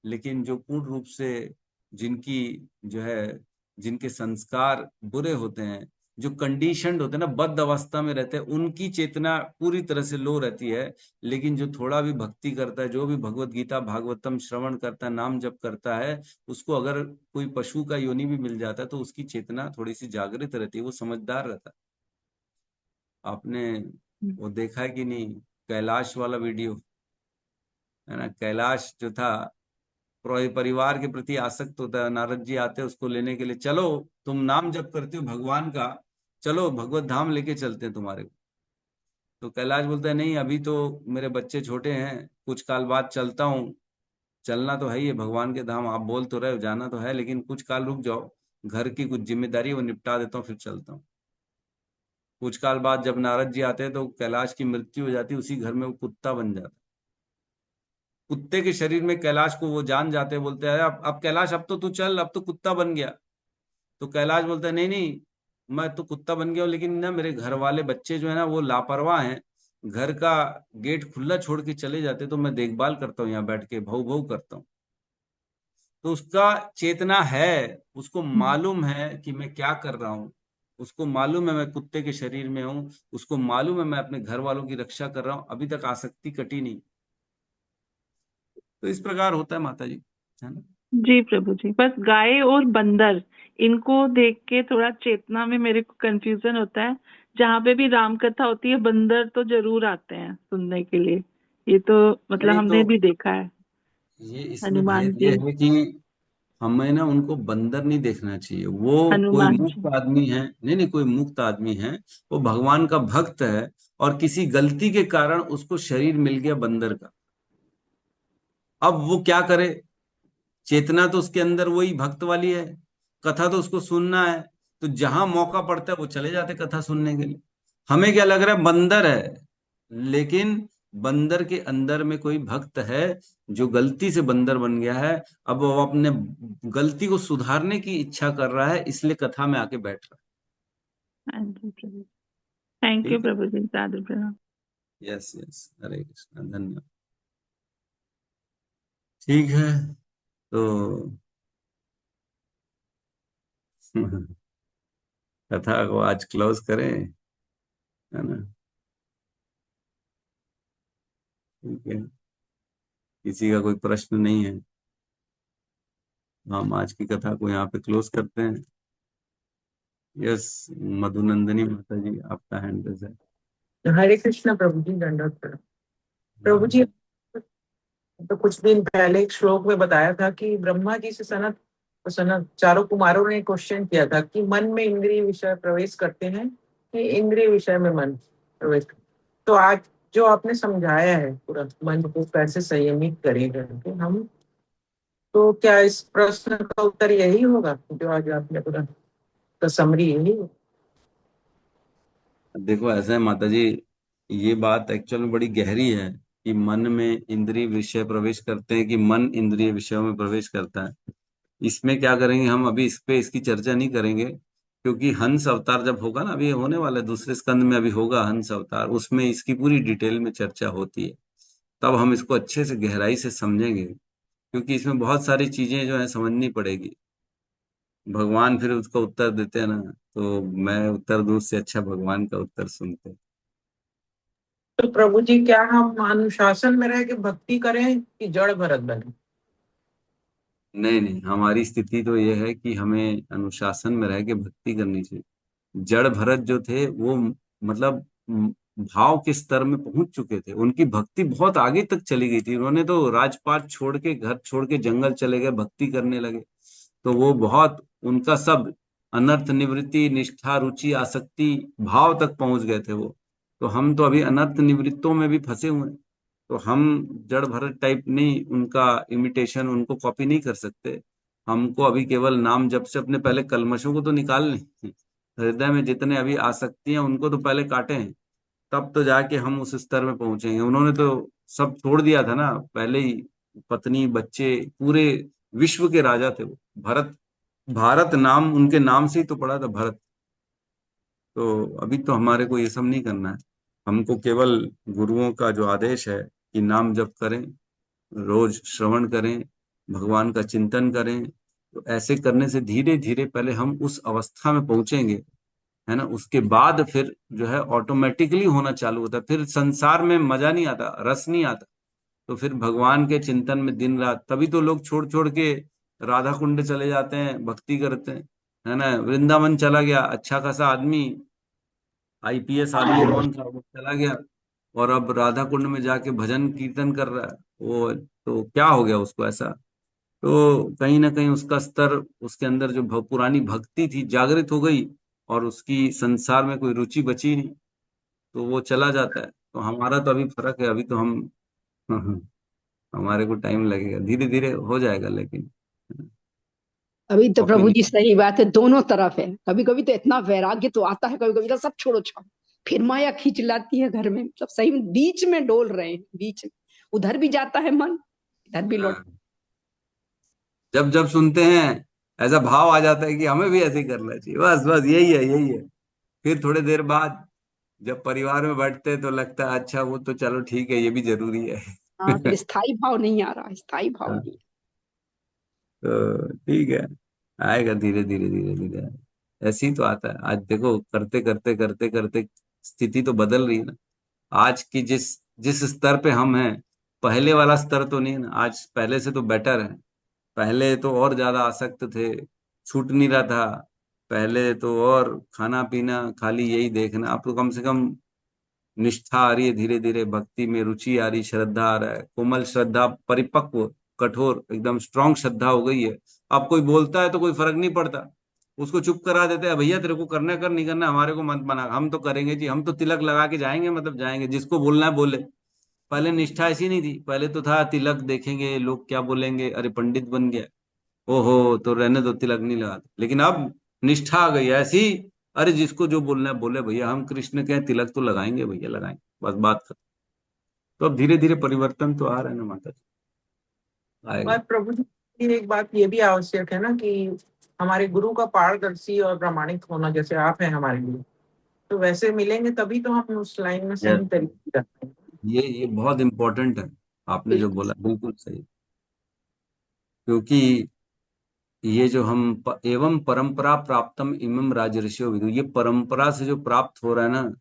लेकिन जो पूर्ण रूप से जिनकी जो है जिनके संस्कार बुरे होते हैं, जो कंडीशनड होते हैं ना, बद्ध अवस्था में रहते हैं, उनकी चेतना पूरी तरह से लो रहती है। लेकिन जो थोड़ा भी भक्ति करता है, जो भी भगवत गीता भागवतम श्रवण करता है, नाम जप करता है, उसको अगर कोई पशु का योनि भी मिल जाता है तो उसकी चेतना थोड़ी सी जागृत रहती है, वो समझदार रहता है। आपने वो देखा है कि नहीं कैलाश वाला वीडियो, है ना। कैलाश जो था परिवार के प्रति आसक्त होता है, नारद जी आते हैं उसको लेने के लिए, चलो तुम नाम जप करते हो भगवान का, चलो भगवत धाम लेके चलते हैं तुम्हारे को। तो कैलाश बोलता है नहीं, अभी तो मेरे बच्चे छोटे हैं, कुछ काल बाद चलता हूँ। चलना तो है ही है भगवान के धाम, आप बोल तो रहे हो जाना तो है, लेकिन कुछ काल रुक जाओ, घर की कुछ जिम्मेदारी है वो निपटा देता हूँ फिर चलता हूँ। कुछ काल बाद जब नारद जी आते हैं तो कैलाश की मृत्यु हो जाती है, उसी घर में वो कुत्ता बन जाता है। कुत्ते के शरीर में कैलाश को वो जान जाते हैं, बोलते हैं अब कैलाश अब तो तू चल, अब तो कुत्ता बन गया। तो कैलाश बोलता है नहीं नहीं, मैं तो कुत्ता बन गया हूँ, लेकिन ना मेरे घर वाले बच्चे जो है ना वो लापरवाह हैं, घर का गेट खुला छोड़ के चले जाते, तो मैं देखभाल करता हूँ यहाँ बैठ के, भौ भौ करता हूँ। तो उसका चेतना है, उसको मालूम है कि मैं क्या कर रहा हूँ, उसको मालूम है मैं कुत्ते के शरीर में हूँ, उसको मालूम है मैं अपने घर वालों की रक्षा कर रहा हूँ, अभी तक आसक्ति कटी नहीं। तो इस प्रकार होता है माता जी, है ना। जी प्रभु जी, बस गाय और बंदर इनको देख के थोड़ा चेतना में मेरे को कंफ्यूजन होता है। जहाँ पे भी राम कथा होती है बंदर तो जरूर आते हैं सुनने के लिए, ये तो मतलब नहीं हमने तो भी देखा है। ये इसमें हनुमान भेद ये जी, है कि हमें ना उनको बंदर नहीं देखना चाहिए, वो कोई हनुमान जी। मुक्त आदमी है, नहीं नहीं कोई मुक्त आदमी है, वो भगवान का भक्त है, और किसी गलती के कारण उसको शरीर मिल गया बंदर का। अब वो क्या करे, चेतना तो उसके अंदर वही भक्त वाली है, कथा तो उसको सुनना है, तो जहां मौका पड़ता है वो चले जाते कथा सुनने के लिए। हमें क्या लग रहा है बंदर है, लेकिन बंदर के अंदर में कोई भक्त है जो गलती से बंदर बन गया है, अब वो अपने गलती को सुधारने की इच्छा कर रहा है, इसलिए कथा में आके बैठ रहा हाँ जी प्रभु, है। थैंक यू ठीक है, प्रभु जी, साधु प्रणाम। यस यस, हरे कृष्ण, धन्यवाद। ठीक है, तो कथा को आज क्लोज करें, है ना। ठीक है, किसी का कोई प्रश्न नहीं है, हम आज की कथा को यहाँ पे क्लोज करते हैं। यस, मधुनंदनी माता जी आपका हैंड रेज है। हरे कृष्ण प्रभु जी, दंडवत प्रणाम। प्रभु जी, तो कुछ दिन पहले एक श्लोक में बताया था कि ब्रह्मा जी से सनत सनत चारों कुमारों ने क्वेश्चन किया था कि मन में इंद्रिय विषय प्रवेश करते हैं कि इंद्रिय विषय में मन प्रवेश करते हैं। तो आज जो आपने समझाया है पूरा मन को कैसे संयमित करें करके हम, तो क्या इस प्रश्न का उत्तर यही होगा जो आज आपने पूरा तो समरी यही होगा? देखो ऐसा है माता जी, ये बात एक्चुअल में बड़ी गहरी है कि मन में इंद्रिय विषय प्रवेश करते हैं कि मन इंद्रिय विषयों में प्रवेश करता है। इसमें क्या करेंगे हम, अभी इस पे इसकी चर्चा नहीं करेंगे, क्योंकि हंस अवतार जब होगा ना, अभी होने वाला है दूसरे स्कंद में, अभी होगा हंस अवतार, उसमें इसकी पूरी डिटेल में चर्चा होती है, तब हम इसको अच्छे से गहराई से समझेंगे, क्योंकि इसमें बहुत सारी चीजें जो है समझनी पड़ेगी। भगवान फिर उसका उत्तर देते हैं ना, तो मैं उत्तर दूं उससे अच्छा भगवान का उत्तर सुनते हैं। तो प्रभु जी, क्या हम अनुशासन में रह के भक्ति करें कि जड़ भरत बने? नहीं नहीं, हमारी स्थिति तो ये है कि हमें अनुशासन में रह के भक्ति करनी चाहिए। जड़ भरत जो थे वो मतलब भाव के स्तर में पहुंच चुके थे, उनकी भक्ति बहुत आगे तक चली गई थी, उन्होंने तो राजपाट छोड़ के घर छोड़ के जंगल चले गए, भक्ति करने लगे। तो वो बहुत, उनका सब अनर्थ निवृत्ति निष्ठा रुचि आसक्ति भाव तक पहुंच गए थे वो। तो हम तो अभी अनर्थ निवृत्तों में भी फंसे हुए हैं, तो हम जड़ भरत टाइप नहीं, उनका इमिटेशन उनको कॉपी नहीं कर सकते। हमको अभी केवल नाम जप से अपने पहले कल्मशों को तो निकालने, हृदय में जितने अभी आसक्तियां उनको तो पहले काटे हैं, तब तो जाके हम उस स्तर में पहुंचेंगे। उन्होंने तो सब छोड़ दिया था ना पहले ही, पत्नी बच्चे, पूरे विश्व के राजा थे वो। भरत, भारत नाम उनके नाम से ही तो पड़ा था भरत। तो अभी तो हमारे को ये सब नहीं करना है, हमको केवल गुरुओं का जो आदेश है कि नाम जप करें, रोज श्रवण करें, भगवान का चिंतन करें, तो ऐसे करने से धीरे धीरे पहले हम उस अवस्था में पहुंचेंगे, है ना। उसके बाद फिर जो है ऑटोमेटिकली होना चालू होता है, फिर संसार में मजा नहीं आता, रस नहीं आता, तो फिर भगवान के चिंतन में दिन रात, तभी तो लोग छोड़ छोड़ के राधा कुंड चले जाते हैं, भक्ति करते हैं, है ना। वृंदावन चला गया अच्छा खासा आदमी, आईपीएस आदमी कौन था, वो चला गया, और अब राधा कुंड में जाके भजन कीर्तन कर रहा है, वो तो क्या हो गया उसको ऐसा? तो कहीं ना कहीं उसका स्तर, उसके अंदर जो पुरानी भक्ति थी जागृत हो गई, और उसकी संसार में कोई रुचि बची नहीं, तो वो चला जाता है। तो हमारा तो अभी फर्क है, अभी तो हम हमारे को टाइम लगेगा, धीरे धीरे हो जाएगा, लेकिन अभी तो प्रभु अपनी। जी सही बात है, दोनों तरफ है। कभी कभी तो इतना वैराग्य तो आता है, कभी कभी तो सब छोड़ो छाओ, फिर माया खींच लाती है घर में। सब सही में बीच में डोल रहे हैं, बीच में उधर भी जाता है मन, इधर भी लौट। जब जब सुनते हैं, ऐसा भाव आ जाता है कि हमें भी ऐसे ही करना चाहिए, बस बस यही है, यही है। फिर थोड़ी देर बाद जब परिवार में बैठते हैं तो लगता है अच्छा वो तो चलो ठीक है, ये भी जरूरी है। हाँ, फिर स्थायी भाव नहीं आ रहा, स्थायी भाव नहीं। तो ठीक है, आएगा धीरे धीरे धीरे धीरे, ऐसे ही तो आता है। आज देखो, करते करते करते करते स्थिति तो बदल रही है ना। आज की जिस जिस स्तर पे हम हैं, पहले वाला स्तर तो नहीं है ना आज, पहले से तो बेटर है। पहले तो और ज्यादा आसक्त थे, छूट नहीं रहा था। पहले तो और खाना पीना खाली यही देखना, अब तो कम से कम निष्ठा आ रही है, धीरे धीरे भक्ति में रुचि आ रही, श्रद्धा आ रहा है, कोमल श्रद्धा, परिपक्व, कठोर, एकदम स्ट्रांग श्रद्धा हो गई है। अब कोई बोलता है तो कोई फर्क नहीं पड़ता, उसको चुप करा देते हैं, भैया तेरे को करना कर, नहीं करना हमारे को मत मना, हम तो करेंगे जी, हम तो तिलक लगा के जाएंगे, मतलब जाएंगे, जिसको बोलना है बोले। पहले निष्ठा ऐसी नहीं थी, पहले तो था तिलक देखेंगे लोग क्या बोलेंगे, अरे पंडित बन गया, ओहो तो रहने दो, तिलक नहीं लगाते। लेकिन अब निष्ठा आ गई ऐसी, अरे जिसको जो बोलना है बोले, भैया हम कृष्ण के हैं, तिलक तो लगाएंगे भैया, लगाएंगे, बस बात खत्म। तो अब धीरे धीरे परिवर्तन तो आ रहा है ना माता जी, आएगा। और प्रभु जी, एक बात ये भी आवश्यक है ना कि हमारे गुरु का पारदर्शी और प्रामाणिक होना, जैसे आप हैं हमारे लिए, तो वैसे मिलेंगे तभी तो हम उस लाइन में Yes, सही तरीके से जाते हैं। ये बहुत इंपॉर्टेंट है, आपने जो बिल्कुल। बोला बिल्कुल सही। क्योंकि ये जो हम एवं परंपरा प्राप्तम इमं राजऋषियो विदु, ये परंपरा से जो प्राप्त हो रहा है ना,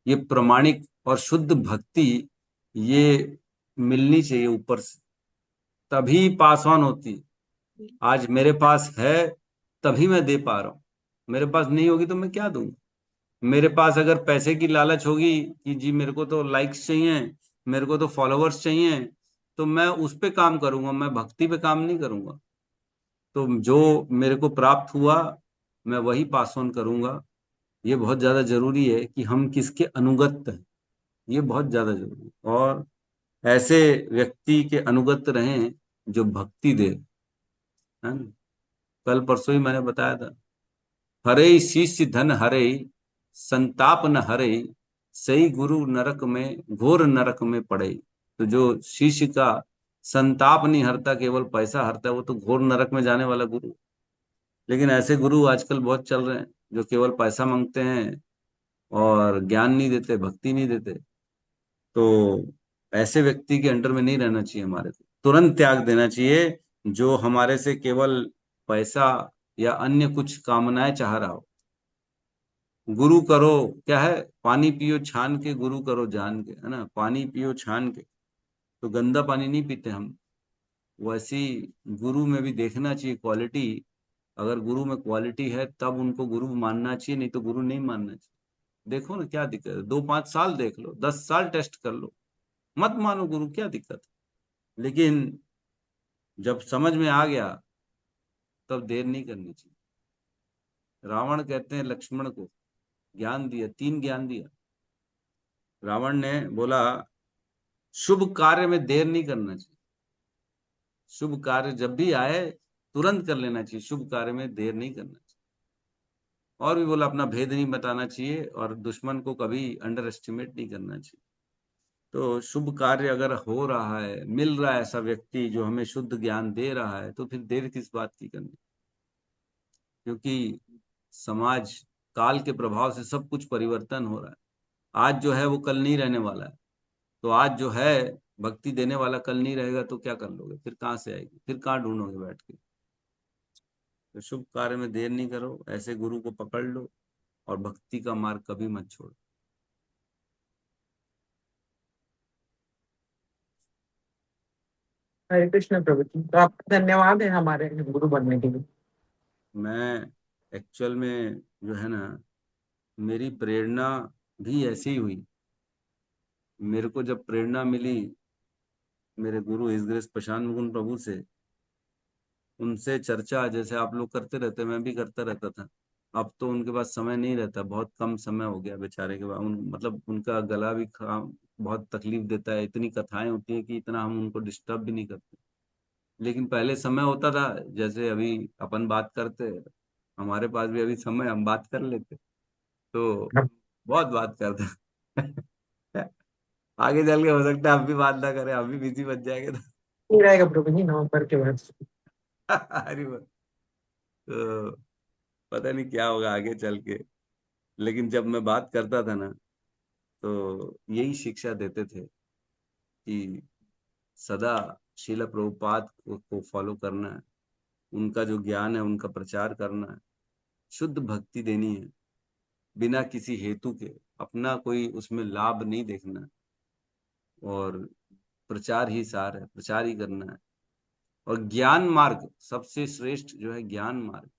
ये प्रमाणिक और शुद्ध भक्ति, ये मिलनी चाहिए ऊपर से, तभी पास ऑन होती है। आज मेरे पास है तभी मैं दे पा रहा हूँ, मेरे पास नहीं होगी तो मैं क्या दूंगा? मेरे पास अगर पैसे की लालच होगी कि जी मेरे को तो लाइक्स चाहिए, मेरे को तो फॉलोवर्स चाहिए, तो मैं उस पे काम करूंगा, मैं भक्ति पे काम नहीं करूंगा। तो जो मेरे को प्राप्त हुआ मैं वही पास ऑन करूंगा। ये बहुत ज्यादा जरूरी है कि हम किसके अनुगत हैं, ये बहुत ज्यादा जरूरी है। और ऐसे व्यक्ति के अनुगत रहें जो भक्ति दे, है ना। कल परसों ही मैंने बताया था, हरे शिष्य धन हरे, संताप न हरे, सही गुरु नरक में, घोर नरक में पड़े। तो जो शिष्य का संताप नहीं हरता, केवल पैसा हरता है, वो तो घोर नरक में जाने वाला गुरु। लेकिन ऐसे गुरु आजकल बहुत चल रहे हैं, जो केवल पैसा मांगते हैं और ज्ञान नहीं देते, भक्ति नहीं देते। तो ऐसे व्यक्ति के अंडर में नहीं रहना चाहिए, हमारे को तुरंत त्याग देना चाहिए, जो हमारे से केवल पैसा या अन्य कुछ कामनाएं चाह रहा हो। गुरु करो क्या है, पानी पियो छान के, गुरु करो जान के, है ना, पानी पियो छान के। तो गंदा पानी नहीं पीते हम, वैसी गुरु में भी देखना चाहिए क्वालिटी। अगर गुरु में क्वालिटी है तब उनको गुरु मानना चाहिए, नहीं तो गुरु नहीं मानना चाहिए। देखो ना क्या दिक्कत है, 2-5 साल देख लो, 10 साल टेस्ट कर लो, मत मानो गुरु, क्या दिक्कत है? लेकिन जब समझ में आ गया तब देर नहीं करनी चाहिए। रावण कहते हैं लक्ष्मण को ज्ञान दिया, 3 ज्ञान दिया। रावण ने बोला शुभ कार्य में देर नहीं करना चाहिए, शुभ कार्य जब भी आए तुरंत कर लेना चाहिए, शुभ कार्य में देर नहीं करना चाहिए। और भी बोला अपना भेद नहीं बताना चाहिए, और दुश्मन को कभी अंडर एस्टिमेट नहीं करना चाहिए। तो शुभ कार्य अगर हो रहा है, मिल रहा है ऐसा व्यक्ति जो हमें शुद्ध ज्ञान दे रहा है, तो फिर देर किस बात की करनी? क्योंकि समाज काल के प्रभाव से सब कुछ परिवर्तन हो रहा है। आज जो है वो कल नहीं रहने वाला है। तो आज जो है भक्ति देने वाला कल नहीं रहेगा, तो क्या कर लोगे? फिर कहाँ से आएगी? फिर कहाँ ढूंढोगे बैठ के? तो शुभ कार्य में देर नहीं करो, ऐसे गुरु को पकड़ लो, और भक्ति का मार्ग कभी मत छोड़ो। हरे कृष्ण प्रभु जी, तो आपका धन्यवाद है हमारे गुरु बनने के लिए। मैं एक्चुअल में जो है ना, मेरी प्रेरणा भी ऐसी ही हुई। मेरे को जब प्रेरणा मिली मेरे गुरु हिज ग्रेस प्रशांत मुकुंद प्रभु से, उनसे चर्चा जैसे आप लोग करते रहते मैं भी करता रहता था। अब तो उनके पास समय नहीं रहता, बहुत कम समय हो गया बेचारे के पास। मतलब उनका गला भी बहुत तकलीफ देता है, इतनी कथाएं होती हैं कि इतना हम उनको डिस्टर्ब भी नहीं करते। लेकिन पहले समय होता था, जैसे अभी अपन बात करते, हमारे पास भी अभी समय, हम बात कर लेते, तो बहुत बात करते आगे चल के हो सकता है हम भी बात ना करें, हम भी बिजी बच जाएंगे नहीं रहेगा प्रभु जी नवंबर के बाद। अरे तो पता नहीं क्या होगा आगे चल के। लेकिन जब मैं बात करता था ना, तो यही शिक्षा देते थे कि सदा शीला प्रभुपाद को फॉलो करना है, उनका जो ज्ञान है उनका प्रचार करना है, शुद्ध भक्ति देनी है बिना किसी हेतु के, अपना कोई उसमें लाभ नहीं देखना है, और प्रचार ही सार है, प्रचार ही करना है। और ज्ञान मार्ग सबसे श्रेष्ठ जो है ज्ञान मार्ग,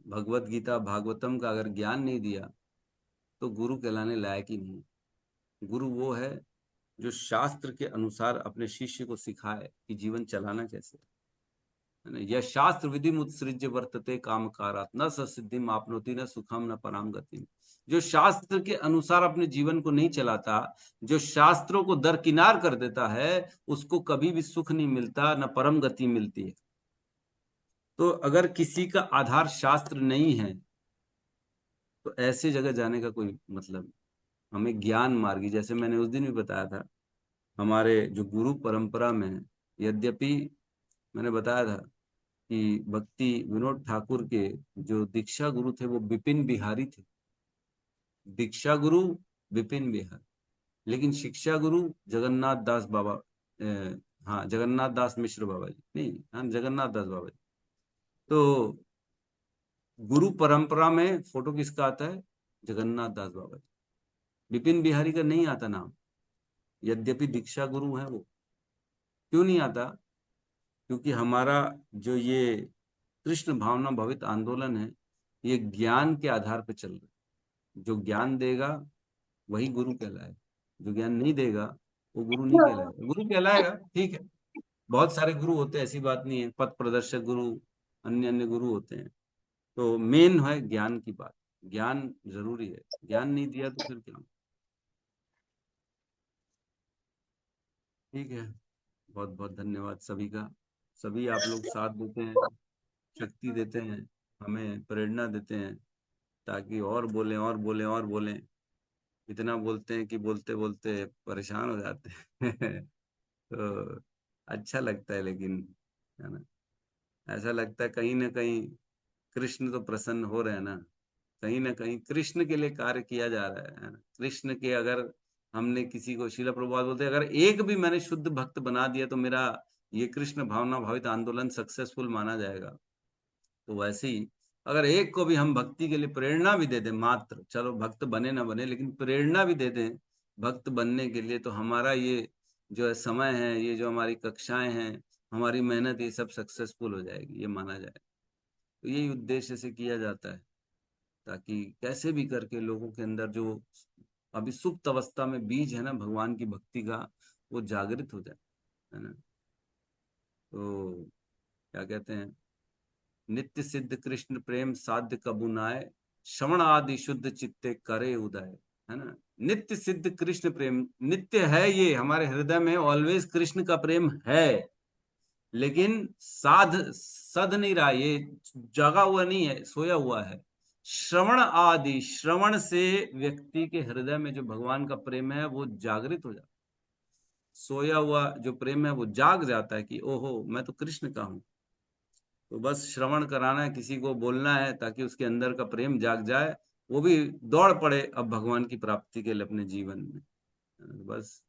भगवत गीता भागवतम का अगर ज्ञान नहीं दिया तो गुरु कहलाने लायक ही नहीं। गुरु वो है जो शास्त्र के अनुसार अपने शिष्य को सिखाए कि जीवन चलाना कैसे है ना। यह शास्त्र विधि मुत्सृज्य वर्तते कामकारात् न सिद्धिम आपनोति न सुखम न पराम गतिम। जो शास्त्र के अनुसार अपने जीवन को नहीं चलाता, जो शास्त्रों को दरकिनार कर देता है, उसको कभी भी सुख नहीं मिलता, न परम गति मिलती है। तो अगर किसी का आधार शास्त्र नहीं है तो ऐसे जगह जाने का कोई मतलब नहीं। हमें ज्ञान मार्गी, जैसे मैंने उस दिन भी बताया था, हमारे जो गुरु परंपरा में है, यद्यपि मैंने बताया था कि भक्ति विनोद ठाकुर के जो दीक्षा गुरु थे वो बिपिन बिहारी थे, दीक्षा गुरु बिपिन बिहारी, लेकिन शिक्षा गुरु जगन्नाथ दास बाबा, हाँ जगन्नाथ दास मिश्र बाबा जी, नहीं हाँ जगन्नाथ दास बाबा जी। तो गुरु परंपरा में फोटो किसका आता है? जगन्नाथ दास बाबा जी। बिपिन बिहारी का नहीं आता नाम, यद्यपि दीक्षा गुरु है वो। क्यों नहीं आता? क्योंकि हमारा जो ये कृष्ण भावना भवित आंदोलन है, ये ज्ञान के आधार पर चल रहा है। जो ज्ञान देगा वही गुरु कहलाएगा, जो ज्ञान नहीं देगा वो गुरु नहीं कहलाएगा। गुरु कहलाएगा ठीक है, बहुत सारे गुरु होते हैं, ऐसी बात नहीं है, पथ प्रदर्शक गुरु, अन्य अन्य गुरु होते हैं। तो मेन है ज्ञान की बात, ज्ञान जरूरी है, ज्ञान नहीं दिया तो फिर क्या। ठीक है, बहुत बहुत धन्यवाद सभी का। सभी आप लोग साथ देते हैं, शक्ति देते हैं, हमें प्रेरणा देते हैं, ताकि और बोलें और बोलें और बोलें। इतना बोलते हैं कि बोलते बोलते परेशान हो जाते हैं तो अच्छा लगता है, लेकिन है ना, ऐसा लगता है कहीं ना कहीं कृष्ण तो प्रसन्न हो रहे हैं ना, कहीं ना कहीं कृष्ण के लिए कार्य किया जा रहा है ना। कृष्ण के अगर हमने किसी को, शीला प्रभुपाद बोलते हैं, अगर एक भी मैंने शुद्ध भक्त बना दिया तो मेरा ये कृष्ण भावना भावित आंदोलन सक्सेसफुल माना जाएगा। तो वैसे ही अगर एक को भी हम भक्ति के लिए प्रेरणा भी दे दें, मात्र, चलो भक्त बने ना बने, लेकिन प्रेरणा भी दे दें भक्त बनने के लिए, तो हमारा ये जो है समय है, ये जो हमारी कक्षाएं हैं, हमारी मेहनत, ये सब सक्सेसफुल हो जाएगी, ये माना जाए। तो यही उद्देश्य से किया जाता है, ताकि कैसे भी करके लोगों के अंदर जो अभी सुप्त अवस्था में बीज है ना भगवान की भक्ति का, वो जागृत हो जाए, है ना। तो क्या कहते हैं, नित्य सिद्ध कृष्ण प्रेम साध्य कबू नाय, श्रवण आदि शुद्ध चित्ते करे उदय, है ना। नित्य सिद्ध कृष्ण प्रेम, नित्य है ये हमारे हृदय में, ऑलवेज कृष्ण का प्रेम है, लेकिन सद नहीं रहा, ये जगा हुआ नहीं है, सोया हुआ है। श्रवण आदि, श्रवण से व्यक्ति के हृदय में जो भगवान का प्रेम है वो जागृत हो जाता है। सोया हुआ जो प्रेम है वो जाग जाता है कि ओहो मैं तो कृष्ण का हूं। तो बस श्रवण कराना है, किसी को बोलना है ताकि उसके अंदर का प्रेम जाग जाए, वो भी दौड़ पड़े अब भगवान की प्राप्ति के लिए अपने जीवन में। बस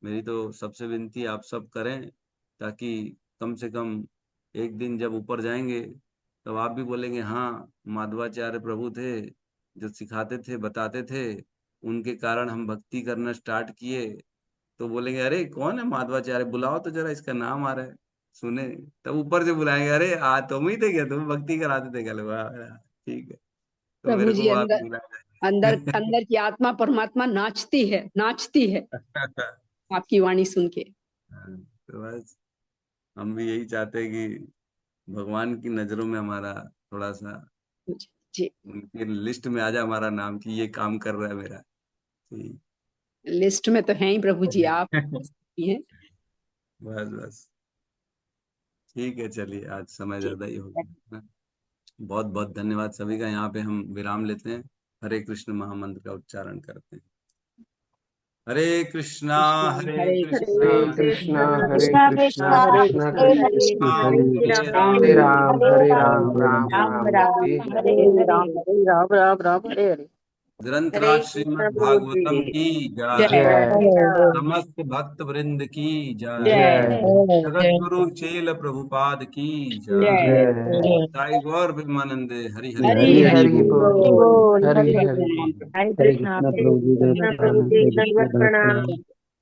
मेरी तो सबसे विनती आप सब करें, ताकि कम से कम एक दिन जब ऊपर जाएंगे तब आप भी बोलेंगे हाँ माधवाचार्य प्रभु थे जो सिखाते थे बताते थे, उनके कारण हम भक्ति करना स्टार्ट किए। तो बोलेंगे अरे कौन है माधवाचार्य, बुलाओ तो जरा, इसका नाम आ रहा है सुने। तब ऊपर से बुलाएंगे, अरे तुम ही थे क्या, तुम भक्ति कराते थे क्या? वाह, ठीक है, तो प्रभु मेरे जी को वहां पे अंदर बुलाया। अंदर अंदर की आत्मा परमात्मा नाचती है आपकी वाणी सुन के। तो बस हम भी यही चाहते हैं कि भगवान की नजरों में हमारा थोड़ा सा जी, उनके लिस्ट में आ जाए हमारा नाम कि ये काम कर रहा है मेरा। ठीक। लिस्ट में तो है ही प्रभु जी आप हैं। बस बस ठीक है, चलिए आज समय ज्यादा ही हो गया। बहुत बहुत धन्यवाद सभी का। यहाँ पे हम विराम लेते हैं, हरे कृष्ण महामंत्र का उच्चारण करते हैं। हरे कृष्णा हरे कृष्णा कृष्णा हरे कृष्णा कृष्णा कृष्णा कृष्णा कृष्णा कृष्णा हरे हरे हरे हरे राम हरे राम राम राम राम राम हरे हरे हरे हरे। राम हरे हरे। निरंतराज श्रीमद् भागवतम की जय। जय समस्त भक्त वृंद की जय। जय जगत गुरु चेल प्रभुपाद की जय। जय ताई गौर प्रेमानंदे हरि हरि हरि हरि बोल हरि हरि। हरे कृष्णा प्रभु जी दंडवत प्रणाम।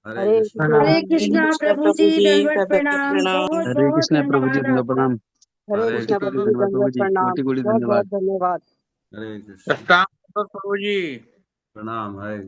हरे कृष्ण। हरे कृष्णा प्रभु जी दंडवत प्रणाम। बहुत हरे बहुत कृष्णा प्रभु जी धन्यवाद प्रणाम। आपका। हरे कृष्णा प्रभु जी दंडवत प्रणाम। हरे कृष्ण। धन्यवाद। हरे कृष्ण। प्रभु जी प्रणाम। हरे कृष्ण।